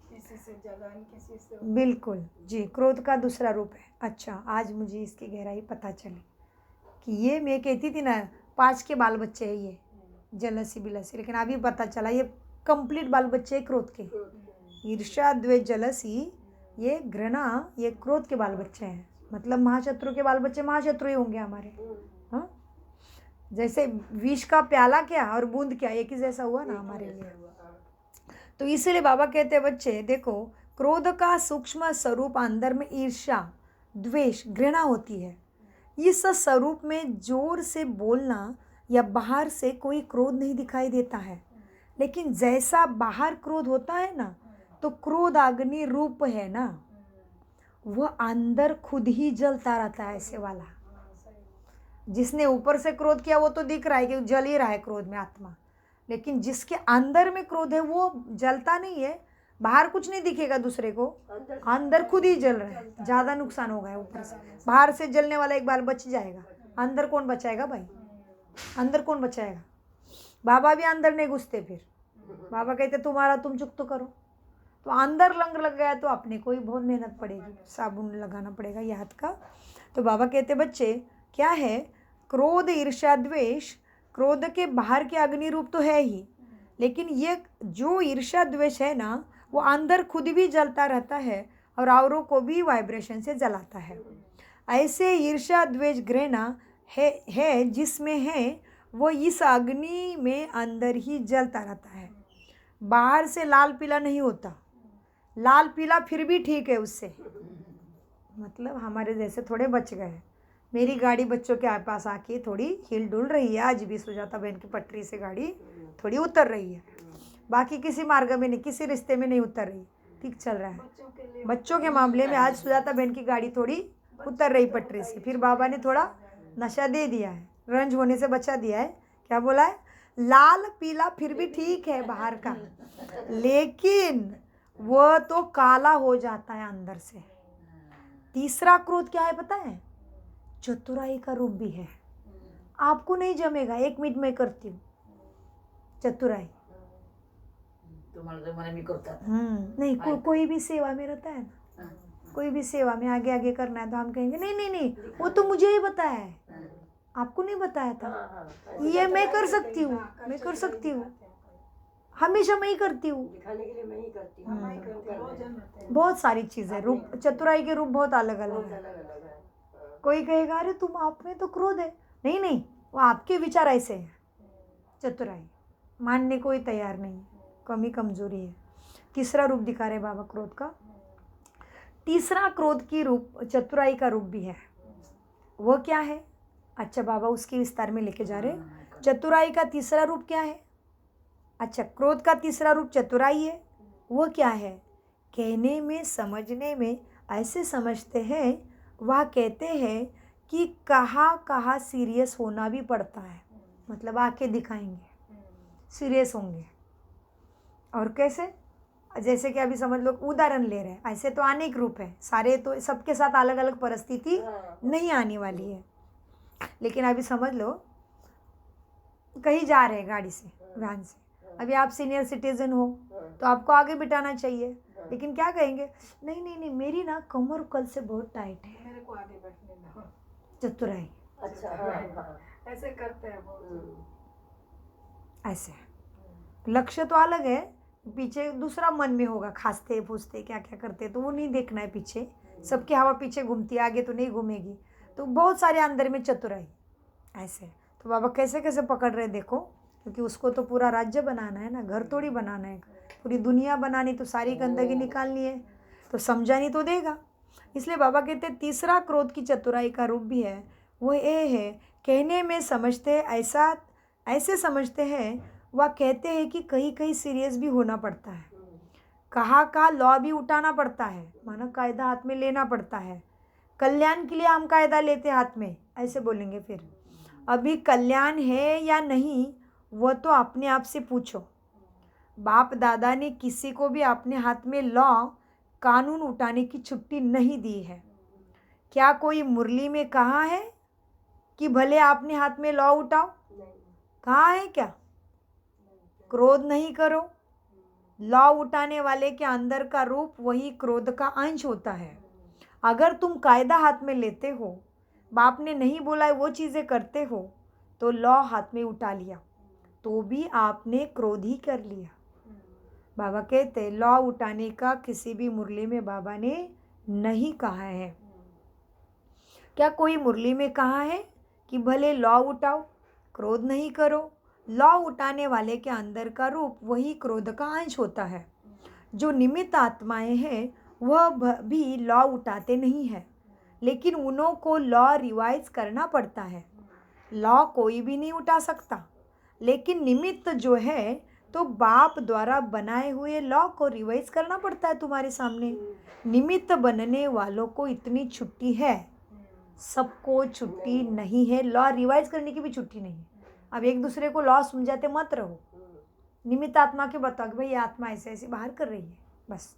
S4: किसी से जलन, किसी से
S1: बिल्कुल जी, क्रोध का दूसरा रूप है। अच्छा, आज मुझे इसकी गहराई पता चली कि ये मैं कहती थी ना 5 के बाल बच्चे हैं ये, जलसी बिलसी, लेकिन अभी पता चला ये कंप्लीट बाल बच्चे हैं क्रोध के। ईर्ष्या द्वेष जलसी, ये घृणा, ये क्रोध के बाल बच्चे हैं। मतलब महाशत्रु के बाल बच्चे महाशत्रु ही होंगे हमारे। हाँ, जैसे विष का प्याला क्या और बूंद क्या, एक ही जैसा हुआ ना हमारे लिए। तो इसीलिए बाबा कहते हैं बच्चे देखो, क्रोध का सूक्ष्म स्वरूप अंदर में ईर्ष्या द्वेष घृणा होती है। इस स्वरूप में जोर से बोलना या बाहर से कोई क्रोध नहीं दिखाई देता है, लेकिन जैसा बाहर क्रोध होता है ना, तो क्रोध अग्नि रूप है ना, वह अंदर खुद ही जलता रहता है ऐसे वाला। जिसने ऊपर से क्रोध किया वो तो दिख रहा है कि जल ही रहा है क्रोध में आत्मा, लेकिन जिसके अंदर में क्रोध है वो जलता नहीं है, बाहर कुछ नहीं दिखेगा दूसरे को, अंदर खुद ही जल रहा है। ज़्यादा नुकसान होगा है ऊपर से, बाहर से जलने वाला एक बार बच जाएगा, अंदर कौन बचाएगा भाई, अंदर कौन बचाएगा। बाबा भी अंदर नहीं घुसते, फिर बाबा कहते तुम्हारा तुम चुप तो करो, तो अंदर रंग लग गया तो अपने को ही बहुत मेहनत पड़ेगी, साबुन लगाना पड़ेगा ये हाथ का। तो बाबा कहते बच्चे क्या है, क्रोध ईर्ष्या द्वेष क्रोध के बाहर के अग्नि रूप तो है ही, लेकिन ये जो ईर्ष्या द्वेष है ना वो अंदर खुद भी जलता रहता है और औरों को भी वाइब्रेशन से जलाता है। ऐसे ईर्ष्या द्वेष घृणा है जिसमें है वो इस अग्नि में अंदर ही जलता रहता है, बाहर से लाल पीला नहीं होता। लाल पीला फिर भी ठीक है उससे, मतलब हमारे जैसे थोड़े बच गए। मेरी गाड़ी बच्चों के पास आके थोड़ी हिल डुल रही है, आज भी सुजाता बहन की पटरी से गाड़ी थोड़ी उतर रही है, बाकी किसी मार्ग में नहीं, किसी रिश्ते में नहीं उतर रही, ठीक चल रहा है। बच्चों के मामले में आज सुजाता बहन की गाड़ी थोड़ी उतर रही पटरी से, फिर बाबा ने थोड़ा नशा दे दिया है, रंज होने से बचा दिया है। क्या बोला है, लाल पीला फिर भी ठीक है बाहर का, लेकिन वह तो काला हो जाता है अंदर से। तीसरा क्रोध क्या है पता है, चतुराई का रूप भी है। आपको नहीं जमेगा, 1 मिनट में करती हूँ चतुराई। नहीं कोई भी सेवा में रहता है ना, कोई भी सेवा में आगे आगे करना है तो हम कहेंगे नहीं नहीं नहीं वो तो मुझे ही बताया है, आपको नहीं बताया था, ये मैं कर सकती हूँ, मैं कर सकती हूँ, हमेशा मैं ही करती हूँ।
S3: दिखाने के लिए मैं ही करती हूँ।
S1: बहुत सारी चीज़ें, रूप चतुराई के रूप बहुत अलग अलग है। कोई कहेगा अरे तुम आप में तो क्रोध है, नहीं नहीं वो आपके विचार ऐसे हैं। चतुराई मानने को ही तैयार नहीं, कमी कमजोरी है। तीसरा रूप दिखा रहे बाबा क्रोध का। तीसरा क्रोध की रूप चतुराई का रूप भी है, वो क्या है? अच्छा बाबा उसके विस्तार में लेके जा रहे। चतुराई का तीसरा रूप क्या है? अच्छा क्रोध का तीसरा रूप चतुराई है, वो क्या है? कहने में समझने में ऐसे समझते हैं, वह कहते हैं कि कहाँ कहाँ सीरियस होना भी पड़ता है, मतलब आके दिखाएंगे सीरियस होंगे। और कैसे? जैसे कि अभी समझ लो उदाहरण ले रहे हैं, ऐसे तो अनेक रूप है, सारे तो सबके साथ अलग अलग परिस्थिति नहीं आने वाली है, लेकिन अभी समझ लो कहीं जा रहे हैं गाड़ी से वैन से, अभी आप सीनियर सिटीजन हो तो आपको आगे बिठाना चाहिए, लेकिन क्या कहेंगे, नहीं नहीं नहीं मेरी ना कमर कल से बहुत टाइट है,
S4: मेरे को आगे बैठने दो।
S1: चतुराई
S4: ऐसे करते हैं बहुत।
S1: ऐसे लक्ष्य तो अलग है, पीछे दूसरा मन में होगा, खांसते फूसते क्या क्या करते, तो वो नहीं देखना है पीछे, सबकी हवा पीछे घूमती है, आगे तो नहीं घूमेगी, तो बहुत सारे अंदर में चतुराई ऐसे। तो बाबा कैसे कैसे पकड़ रहे देखो, क्योंकि उसको तो पूरा राज्य बनाना है ना, घर थोड़ी बनाना है, पूरी दुनिया बनानी, तो सारी गंदगी निकालनी है, तो समझानी तो देगा। इसलिए बाबा कहते हैं तीसरा क्रोध की चतुराई का रूप भी है, वो ये है कहने में समझते ऐसा ऐसे समझते हैं, वह कहते हैं कि कहीं कहीं सीरियस भी होना पड़ता है, कहाँ लॉ भी उठाना पड़ता है, मानो कायदा हाथ में लेना पड़ता है, कल्याण के लिए हम कायदा लेते हाथ में, ऐसे बोलेंगे। फिर अभी कल्याण है या नहीं वो तो अपने आप से पूछो। बाप दादा ने किसी को भी अपने हाथ में लॉ कानून उठाने की छुट्टी नहीं दी है। क्या कोई मुरली में कहा है कि भले आपने हाथ में लॉ उठाओ? कहा है क्या? क्रोध नहीं करो। लॉ उठाने वाले के अंदर का रूप वही क्रोध का अंश होता है। अगर तुम कायदा हाथ में लेते हो, बाप ने नहीं बोला है वो चीज़ें करते हो, तो लॉ हाथ में उठा लिया तो भी आपने क्रोध ही कर लिया। बाबा कहते लॉ उठाने का किसी भी मुरली में बाबा ने नहीं कहा है। क्या कोई मुरली में कहा है कि भले लॉ उठाओ, क्रोध नहीं करो? लॉ उठाने वाले के अंदर का रूप वही क्रोध का अंश होता है। जो निमित्त आत्माएं हैं वह भी लॉ उठाते नहीं है, लेकिन उन्हों को लॉ रिवाइज करना पड़ता है। लॉ कोई भी नहीं उठा सकता, लेकिन निमित्त जो है तो बाप द्वारा बनाए हुए लॉ को रिवाइज करना पड़ता है तुम्हारे सामने। निमित्त बनने वालों को इतनी छुट्टी है, सबको छुट्टी नहीं है, लॉ रिवाइज करने की भी छुट्टी नहीं है। अब एक दूसरे को लॉ समझाते मत रहो, निमित्त आत्मा के बताओ कि भाई ये आत्मा ऐसे ऐसे बाहर कर रही है, बस।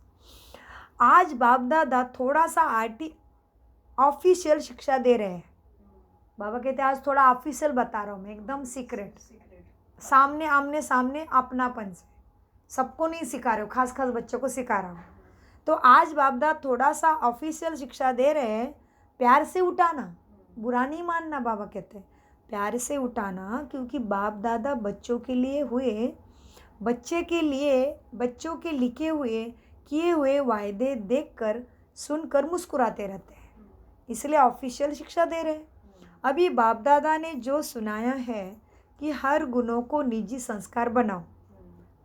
S1: आज बाप दादा थोड़ा सा ऑफिशियल शिक्षा दे रहे हैं। बाबा कहते हैं आज थोड़ा ऑफिशियल बता रहा हूँ मैं, एकदम सीक्रेट, सामने आमने सामने अपनापन से सबको नहीं सिखा रहे हो, खास खास बच्चों को सिखा रहा हूँ। तो आज बाप दादा थोड़ा सा ऑफिशियल शिक्षा दे रहे हैं, प्यार से उठाना, बुरा नहीं मानना। बाबा कहते हैं प्यार से उठाना, क्योंकि बाप दादा बच्चों के लिए हुए, बच्चों के लिखे हुए किए हुए वायदे देखकर सुनकर मुस्कुराते रहते हैं, इसलिए ऑफिशियल शिक्षा दे रहे हैं। अभी बाप दादा ने जो सुनाया है कि हर गुणों को निजी संस्कार बनाओ,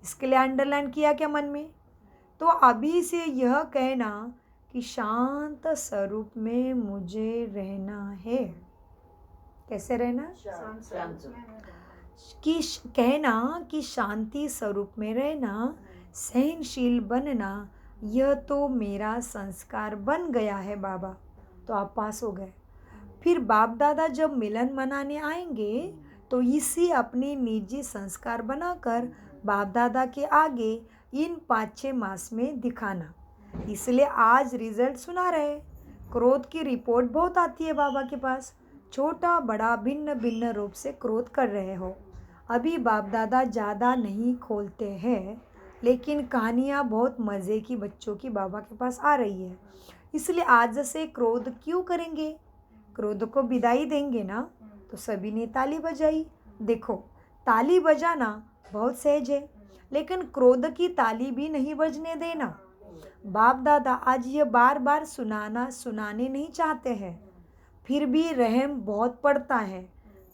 S1: इसके लिए अंडरलाइन किया क्या मन में? तो अभी से यह कहना कि शांत स्वरूप में मुझे रहना है। कैसे रहना? कि कहना कि शांति स्वरूप में रहना, सहनशील बनना, यह तो मेरा संस्कार बन गया है बाबा। तो आप पास हो गए। फिर बाप दादा जब मिलन मनाने आएंगे तो इसी अपने निजी संस्कार बनाकर बाप दादा के आगे इन 5-6 मास में दिखाना। इसलिए आज रिजल्ट सुना रहे। क्रोध की रिपोर्ट बहुत आती है बाबा के पास, छोटा बड़ा भिन्न भिन्न रूप से क्रोध कर रहे हो। अभी बाप दादा ज़्यादा नहीं खोलते हैं, लेकिन कहानियाँ बहुत मज़े की बच्चों की बाबा के पास आ रही है। इसलिए आज से क्रोध क्यों करेंगे? क्रोध को विदाई देंगे ना, तो सभी ने ताली बजाई। देखो, ताली बजाना बहुत सहज है, लेकिन क्रोध की ताली भी नहीं बजने देना। बाप दादा आज ये बार बार सुनाने नहीं चाहते हैं, फिर भी रहम बहुत पड़ता है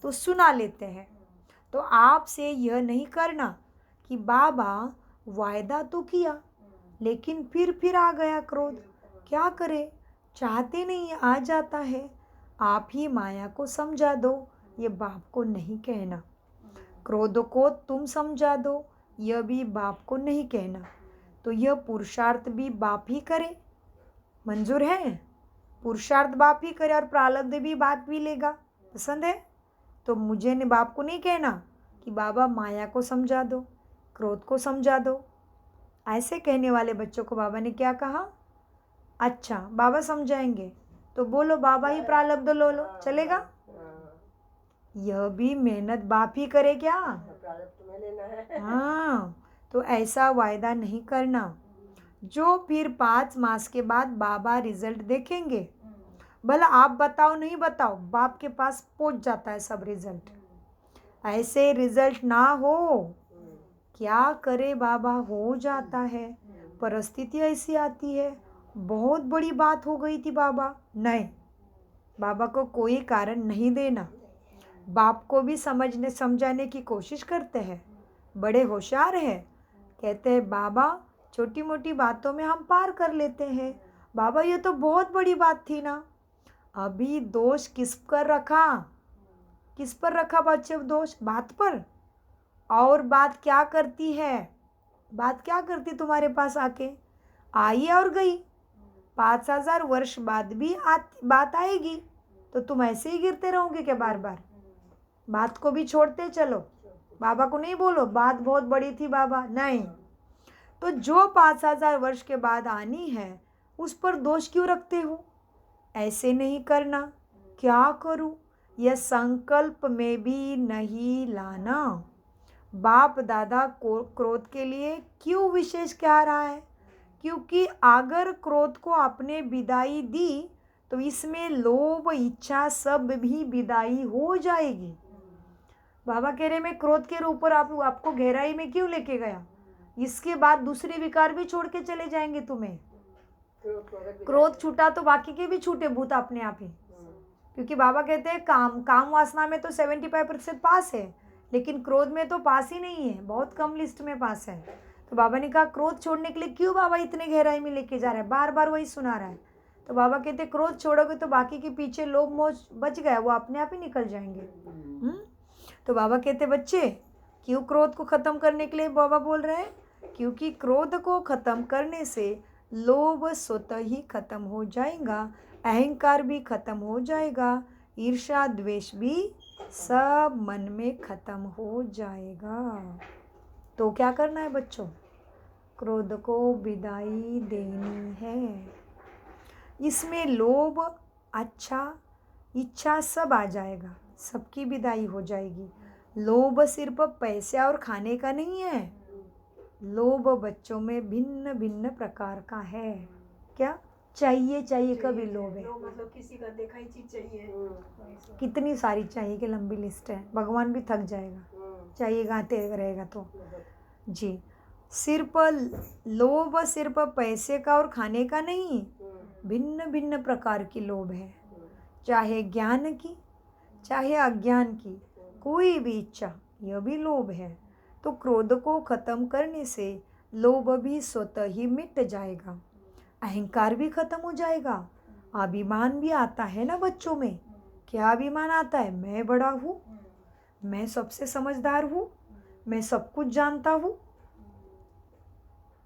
S1: तो सुना लेते हैं। तो आपसे यह नहीं करना कि बाबा वायदा तो किया लेकिन फिर आ गया क्रोध, क्या करे, चाहते नहीं आ जाता है। आप ही माया को समझा दो, ये बाप को नहीं कहना। क्रोध को तुम समझा दो, यह भी बाप को नहीं कहना। तो यह पुरुषार्थ भी बाप ही करे, मंजूर है? पुरुषार्थ बाप ही करे और प्रारब्ध भी बाप भी लेगा। पसंद है? तो मुझे ने बाप को नहीं कहना कि बाबा माया को समझा दो, क्रोध को समझा दो। ऐसे कहने वाले बच्चों को बाबा ने क्या कहा? अच्छा बाबा समझाएंगे तो बोलो बाबा ही प्रारब्ध लो, चलेगा? यह भी मेहनत बाप ही करे क्या? हाँ, तो ऐसा वायदा नहीं करना। जो फिर 5 मास के बाद बाबा रिजल्ट देखेंगे, भला आप बताओ नहीं बताओ, बाप के पास पहुंच जाता है सब रिजल्ट। ऐसे रिजल्ट ना हो, क्या करे बाबा, हो जाता है। परिस्थिति ऐसी आती है, बहुत बड़ी बात हो गई थी बाबा। नहीं, बाबा को कोई कारण नहीं देना। बाप को भी समझाने की कोशिश करते हैं, बड़े होशियार हैं। कहते हैं बाबा छोटी मोटी बातों में हम पार कर लेते हैं। बाबा ये तो बहुत बड़ी बात थी ना। अभी दोष किस पर रखा बच्चे? दोष बात पर। और बात क्या करती है? बात क्या करती तुम्हारे पास आके? आई और गई। 5000 वर्ष बाद भी बात आएगी, तो तुम ऐसे ही गिरते रहोगे क्या बार बार? बात को भी छोड़ते चलो। बाबा को नहीं बोलो बात बहुत बड़ी थी बाबा, नहीं। तो जो 5000 वर्ष के बाद आनी है उस पर दोष क्यों रखते हो? ऐसे नहीं करना। क्या करूं? यह संकल्प में भी नहीं लाना। बाप दादा को क्रोध के लिए क्यों विशेष कह रहा है? क्योंकि अगर क्रोध को आपने विदाई दी तो इसमें लोभ इच्छा सब भी विदाई हो जाएगी। बाबा कह रहे मैं क्रोध के ऊपर आपको गहराई में क्यों लेके गया? इसके बाद दूसरे विकार भी छोड़ के चले जाएंगे तुम्हें। क्रोध छूटा तो बाकी के भी छूटे भूत अपने आप ही। क्योंकि बाबा कहते हैं काम वासना में तो 75% पास है, लेकिन क्रोध में तो पास ही नहीं है, बहुत कम लिस्ट में पास है। तो बाबा ने कहा क्रोध छोड़ने के लिए क्यों बाबा इतने गहराई में लेके जा रहा है, बार बार वही सुना रहा है। तो बाबा कहते हैं क्रोध छोड़ोगे तो बाकी के पीछे लोभ मोह बच गया, वो अपने आप ही निकल जाएंगे। तो बाबा कहते बच्चे क्यों क्रोध को ख़त्म करने के लिए बाबा बोल रहे हैं? क्योंकि क्रोध को ख़त्म करने से लोभ स्वतः ही ख़त्म हो जाएगा, अहंकार भी ख़त्म हो जाएगा, ईर्ष्या द्वेष भी सब मन में ख़त्म हो जाएगा। तो क्या करना है बच्चों? क्रोध को विदाई देनी है। इसमें लोभ इच्छा सब आ जाएगा, सबकी विदाई हो जाएगी। लोभ सिर्फ पैसे और खाने का नहीं है, लोभ बच्चों में भिन्न भिन्न प्रकार का है। क्या चाहिए, चाहिए का भी लोभ है।
S4: लोग मतलब किसी का देखा ही चीज चाहिए, वही सब।
S1: कितनी सारी चाहिए की लंबी लिस्ट है, भगवान भी थक जाएगा चाहिए गाते रहेगा तो। जी, सिर्फ लोभ सिर्फ पैसे का और खाने का नहीं, भिन्न भिन्न प्रकार की लोभ है, चाहे ज्ञान की चाहे अज्ञान की, कोई भी इच्छा यह भी लोभ है। तो क्रोध को खत्म करने से लोभ भी स्वतः ही मिट जाएगा, अहंकार भी खत्म हो जाएगा, अभिमान भी आता है ना बच्चों में। क्या अभिमान आता है? मैं बड़ा हूँ, मैं सबसे समझदार हूँ, मैं सब कुछ जानता हूँ।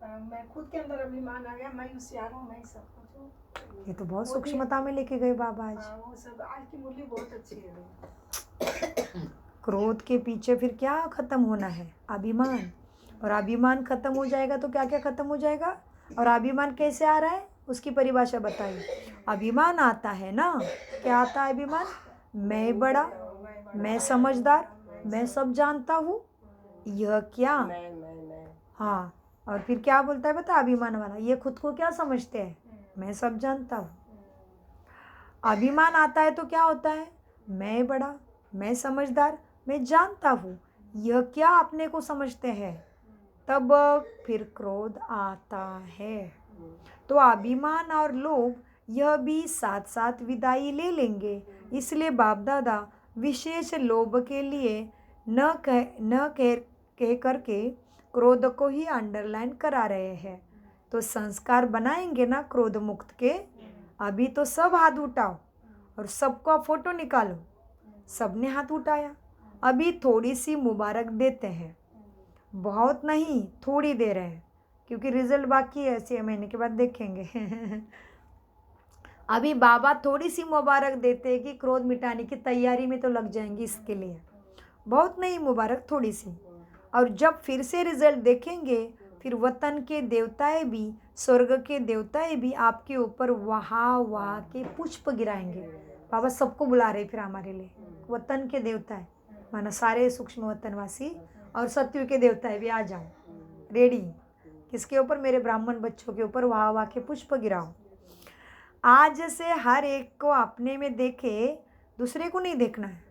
S4: मैं खुद के अंदर अभिमान आ गया, मैं होशियार हूँ, मैं सब कुछ हूँ।
S1: ये तो बहुत
S4: वो भी-
S1: सूक्ष्मता में लेके गए बाबा आज।
S4: हाँ, वो सब आज की मुरली बहुत अच्छी है।
S1: क्रोध के पीछे फिर क्या खत्म होना है? अभिमान। और अभिमान खत्म हो जाएगा तो क्या क्या खत्म हो जाएगा? और अभिमान कैसे आ रहा है उसकी परिभाषा बताइए। अभिमान आता है ना, क्या आता है अभिमान? मैं बड़ा, मैं समझदार, मैं सब जानता हूँ, यह क्या?
S3: मैं
S1: हाँ, और फिर क्या बोलता है बता अभिमान वाला? ये खुद को क्या समझते हैं? मैं सब जानता हूँ। अभिमान आता है तो क्या होता है? मैं बड़ा, मैं समझदार, मैं जानता हूँ, यह क्या अपने को समझते हैं? तब फिर क्रोध आता है। तो अभिमान और लोभ यह भी साथ साथ विदाई ले लेंगे। इसलिए बाप दादा विशेष लोभ के लिए न कह करके क्रोध को ही अंडरलाइन करा रहे हैं। तो संस्कार बनाएंगे ना क्रोध मुक्त के। अभी तो सब हाथ उठाओ और सबका फोटो निकालो। सबने हाथ उठाया। अभी थोड़ी सी मुबारक देते हैं, बहुत नहीं, थोड़ी दे रहे हैं, क्योंकि रिजल्ट बाकी है, 6 महीने के बाद देखेंगे। अभी बाबा थोड़ी सी मुबारक देते हैं कि क्रोध मिटाने की तैयारी में तो लग जाएंगी, इसके लिए बहुत नहीं, मुबारक थोड़ी सी। और जब फिर से रिजल्ट देखेंगे, फिर वतन के देवताएं भी, स्वर्ग के देवताएं भी आपके ऊपर वहाँ वहाँ के पुष्प गिराएंगे। बाबा सबको बुला रहे फिर हमारे लिए, वतन के देवताएं माना सारे सूक्ष्म वतनवासी और सत्यु के देवताएं भी आ जाओ रेडी। किसके ऊपर? मेरे ब्राह्मण बच्चों के ऊपर वाह वाह के पुष्प गिराओ। आज से हर एक को अपने में देखे, दूसरे को नहीं देखना है।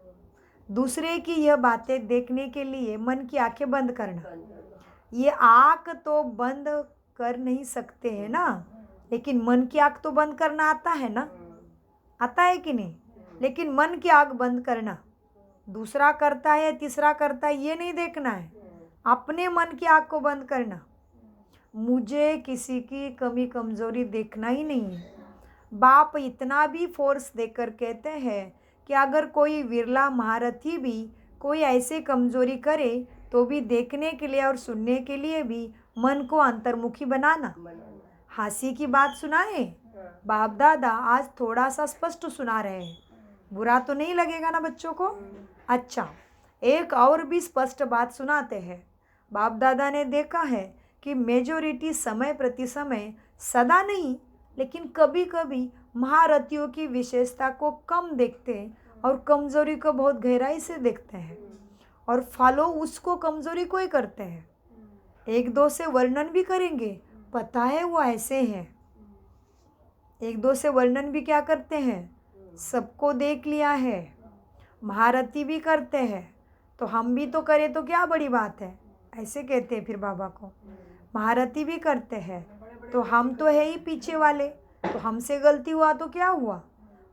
S1: दूसरे की यह बातें देखने के लिए मन की आंखें बंद करना। ये आँख तो बंद कर नहीं सकते हैं ना, लेकिन मन की आँख तो बंद करना आता है ना, आता है कि नहीं? लेकिन मन की आँख बंद करना, दूसरा करता है तीसरा करता है ये नहीं देखना है, अपने मन की आँख को बंद करना। मुझे किसी की कमी कमजोरी देखना ही नहीं है। बाप इतना भी फोर्स देकर कहते हैं कि अगर कोई विरला महारथी भी कोई ऐसे कमजोरी करे तो भी देखने के लिए और सुनने के लिए भी मन को अंतर्मुखी बनाना। हंसी की बात सुनाए बाप दादा आज थोड़ा सा स्पष्ट सुना रहे हैं, बुरा तो नहीं लगेगा ना बच्चों को? अच्छा, एक और भी स्पष्ट बात सुनाते हैं। बाप दादा ने देखा है कि मेजोरिटी समय प्रति समय, सदा नहीं लेकिन कभी कभी महारथियों की विशेषता को कम देखते हैं और कमजोरी को बहुत गहराई से देखते हैं और फॉलो उसको कमजोरी को ही करते हैं। एक दो से वर्णन भी करेंगे, पता है वो ऐसे हैं। एक दो से वर्णन भी क्या करते हैं? सबको देख लिया है, महारथी भी करते हैं, तो हम भी तो करें तो क्या बड़ी बात है, ऐसे कहते हैं। फिर बाबा को महारथी भी करते हैं तो हम तो है ही पीछे वाले, तो हमसे गलती हुआ तो क्या हुआ?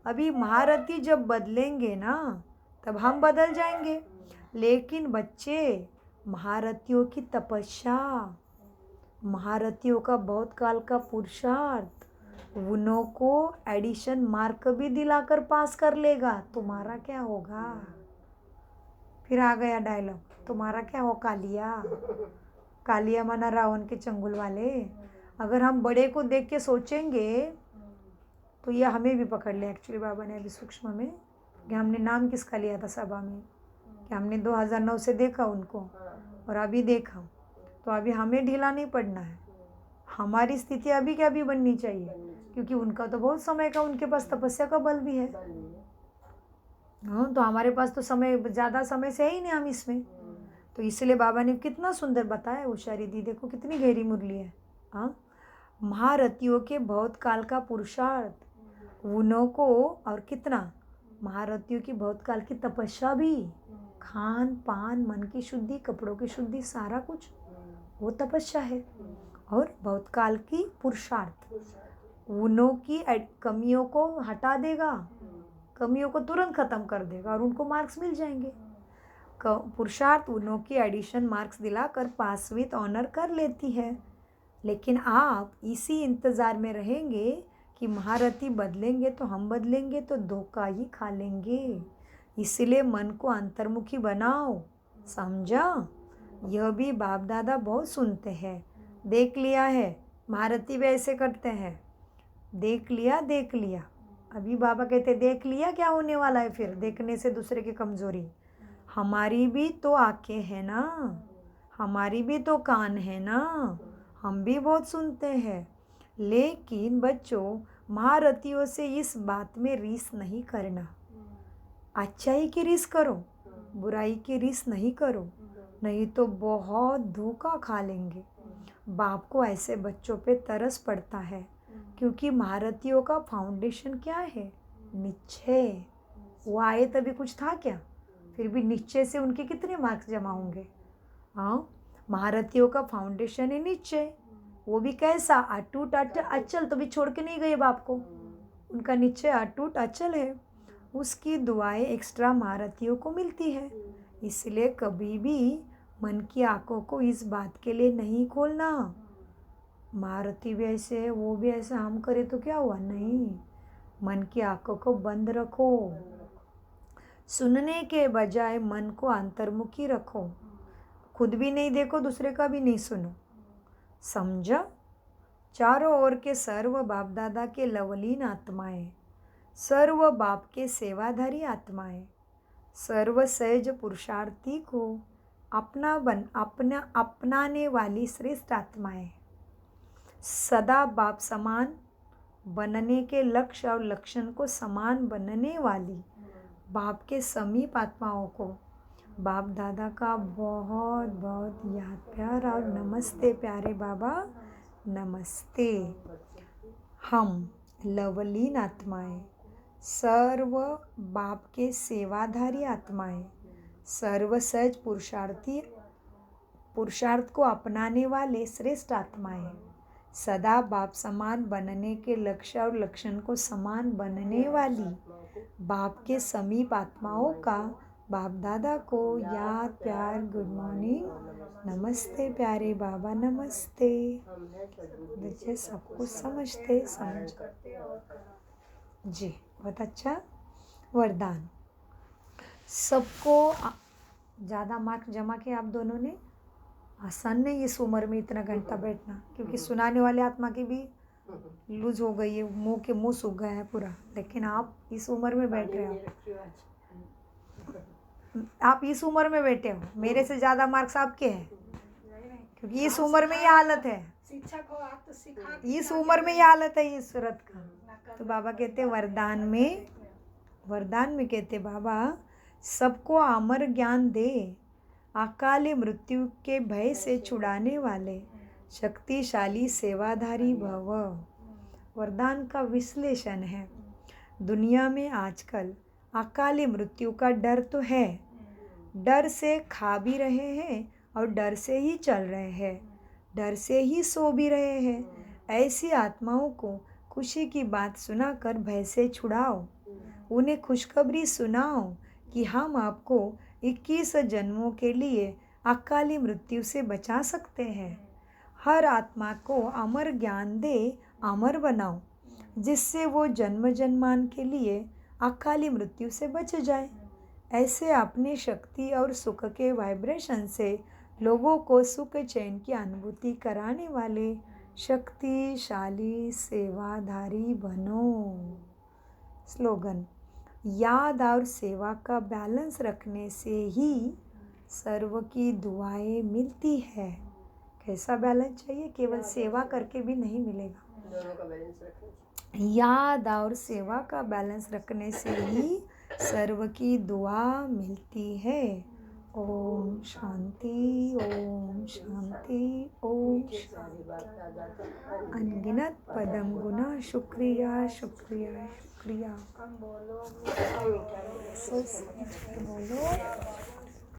S1: अभी महारथी जब बदलेंगे ना तब हम बदल जाएंगे। लेकिन बच्चे, महारथियों की तपस्या, महारथियों का बहुत काल का पुरुषार्थ, उन्हों को एडिशन मार्क भी दिलाकर पास कर लेगा, तुम्हारा क्या होगा? फिर आ गया डायलॉग, तुम्हारा क्या हो कालिया? कालिया माना रावण के चंगुल वाले। अगर हम बड़े को देख के सोचेंगे तो ये हमें भी पकड़ ले। एक्चुअली बाबा ने अभी सूक्ष्म में कि हमने नाम किसका लिया था सभा में, कि हमने 2009 से देखा उनको और अभी देखा, तो अभी हमें ढीला नहीं पड़ना है। हमारी स्थिति अभी क्या भी बननी चाहिए, क्योंकि उनका तो बहुत समय का, उनके पास तपस्या का बल भी है। हाँ, तो हमारे पास तो समय ज़्यादा समय से है ही नहीं हम इसमें। तो इसलिए बाबा ने कितना सुंदर बताया। होशियारी दी देखो कितनी गहरी मुरली है। हाँ, महारथियों के बहुत काल का पुरुषार्थ उन्हों को, और कितना महारथियों की बहुत काल की तपस्या भी, खान पान, मन की शुद्धि, कपड़ों की शुद्धि, सारा कुछ वो तपस्या है। और बहुत काल की पुरुषार्थ उन्हों की कमियों को हटा देगा, कमियों को तुरंत ख़त्म कर देगा और उनको मार्क्स मिल जाएंगे। पुरुषार्थ उन्हों की एडिशन मार्क्स दिलाकर पास विथ ऑनर कर लेती है। लेकिन आप इसी इंतज़ार में रहेंगे कि महारथी बदलेंगे तो हम बदलेंगे, तो धोखा ही खा लेंगे। इसलिए मन को अंतर्मुखी बनाओ, समझा। यह भी बाप दादा बहुत सुनते हैं, देख लिया है। महारथी भी ऐसे करते हैं, देख लिया देख लिया। अभी बाबा कहते देख लिया क्या होने वाला है, फिर देखने से दूसरे की कमज़ोरी। हमारी भी तो आंखें हैं ना, हमारी भी तो कान है ना, हम भी बहुत सुनते हैं। लेकिन बच्चों, महारथियों से इस बात में रीस नहीं करना। अच्छाई की रीस करो, बुराई की रीस नहीं करो, नहीं तो बहुत धोखा खा लेंगे। बाप को ऐसे बच्चों पे तरस पड़ता है, क्योंकि महारथियों का फाउंडेशन क्या है? निश्चय। वो आए तभी कुछ था क्या? फिर भी निश्चय से उनके कितने मार्क्स जमा होंगे? हाँ, महारथियों का फाउंडेशन है निश्चय। वो भी कैसा? अटूट अचल। तो भी छोड़ के नहीं गए बाप को, उनका निश्चय अटूट अचल है। उसकी दुआएं एक्स्ट्रा महारथियों को मिलती है। इसलिए कभी भी मन की आंखों को इस बात के लिए नहीं खोलना महारथी भी ऐसे है, वो भी ऐसा, हम करें तो क्या हुआ? नहीं, मन की आंखों को बंद रखो। सुनने के बजाय मन को अंतर्मुखी रखो। खुद भी नहीं देखो, दूसरे का भी नहीं सुनो, समझा। चारों ओर के सर्व बाप दादा के लवलीन आत्माएं, सर्व बाप के सेवाधारी आत्माएं, सर्व सहज पुरुषार्थी को अपनाने वाली श्रेष्ठ आत्माएं, सदा बाप समान बनने के लक्ष्य और लक्षण को समान बनने वाली बाप के समीप आत्माओं को बाप दादा का बहुत बहुत याद प्यार और नमस्ते। प्यारे बाबा नमस्ते। हम लवलीन आत्माएं, सर्व बाप के सेवाधारी आत्माएं, सर्व सहज पुरुषार्थ को अपनाने वाले श्रेष्ठ आत्माएं, सदा बाप समान बनने के लक्ष्य और लक्षण को समान बनने वाली बाप के समीप आत्माओं का बाप दादा को याद प्यार गुड मॉर्निंग, नमस्ते प्यारे बाबा नमस्ते। देखिए सब कुछ समझते समझ जी, बहुत अच्छा वरदान। सबको ज़्यादा मार्क्स जमा किए आप दोनों ने। आसान नहीं इस उम्र में इतना घंटा बैठना, क्योंकि सुनाने वाले आत्मा की भी लूज हो गई है, मुंह सूख गया है पूरा। लेकिन आप इस उम्र में बैठ रहे हो, आप इस उम्र में बैठे हो, मेरे से ज़्यादा मार्क्स आपके हैं, क्योंकि इस उम्र में ये हालत है,
S4: शिक्षा को आप तो सिखा,
S1: इस उम्र में ये हालत है इस सूरत का। तो बाबा कहते वरदान में कहते बाबा, सबको अमर ज्ञान दे, अकाल मृत्यु के भय से छुड़ाने वाले शक्तिशाली सेवाधारी भव। वरदान का विश्लेषण है। दुनिया में आजकल अकाल मृत्यु का डर तो है, डर से खा भी रहे हैं और डर से ही चल रहे हैं, डर से ही सो भी रहे हैं। ऐसी आत्माओं को खुशी की बात सुनाकर भय से छुड़ाओ, उन्हें खुशखबरी सुनाओ कि हम आपको 21 जन्मों के लिए अकाली मृत्यु से बचा सकते हैं। हर आत्मा को अमर ज्ञान दे, अमर बनाओ, जिससे वो जन्म जन्मान के लिए अकाली मृत्यु से बच जाए। ऐसे अपनी शक्ति और सुख के वाइब्रेशन से लोगों को सुख चैन की अनुभूति कराने वाले शक्तिशाली सेवाधारी बनो। स्लोगन, याद और सेवा का बैलेंस रखने से ही सर्व की दुआएं मिलती है। कैसा बैलेंस चाहिए? केवल सेवा करके भी नहीं मिलेगा,
S3: दोनों का बैलेंस रखना चाहिए।
S1: याद और सेवा का बैलेंस रखने से ही सर्व की दुआ मिलती है। ओम शांति, ओम शांति, ओम अनगिनत पदम गुना शुक्रिया शुक्रिया शुक्रिया।
S4: हम बोलो
S1: बोलो।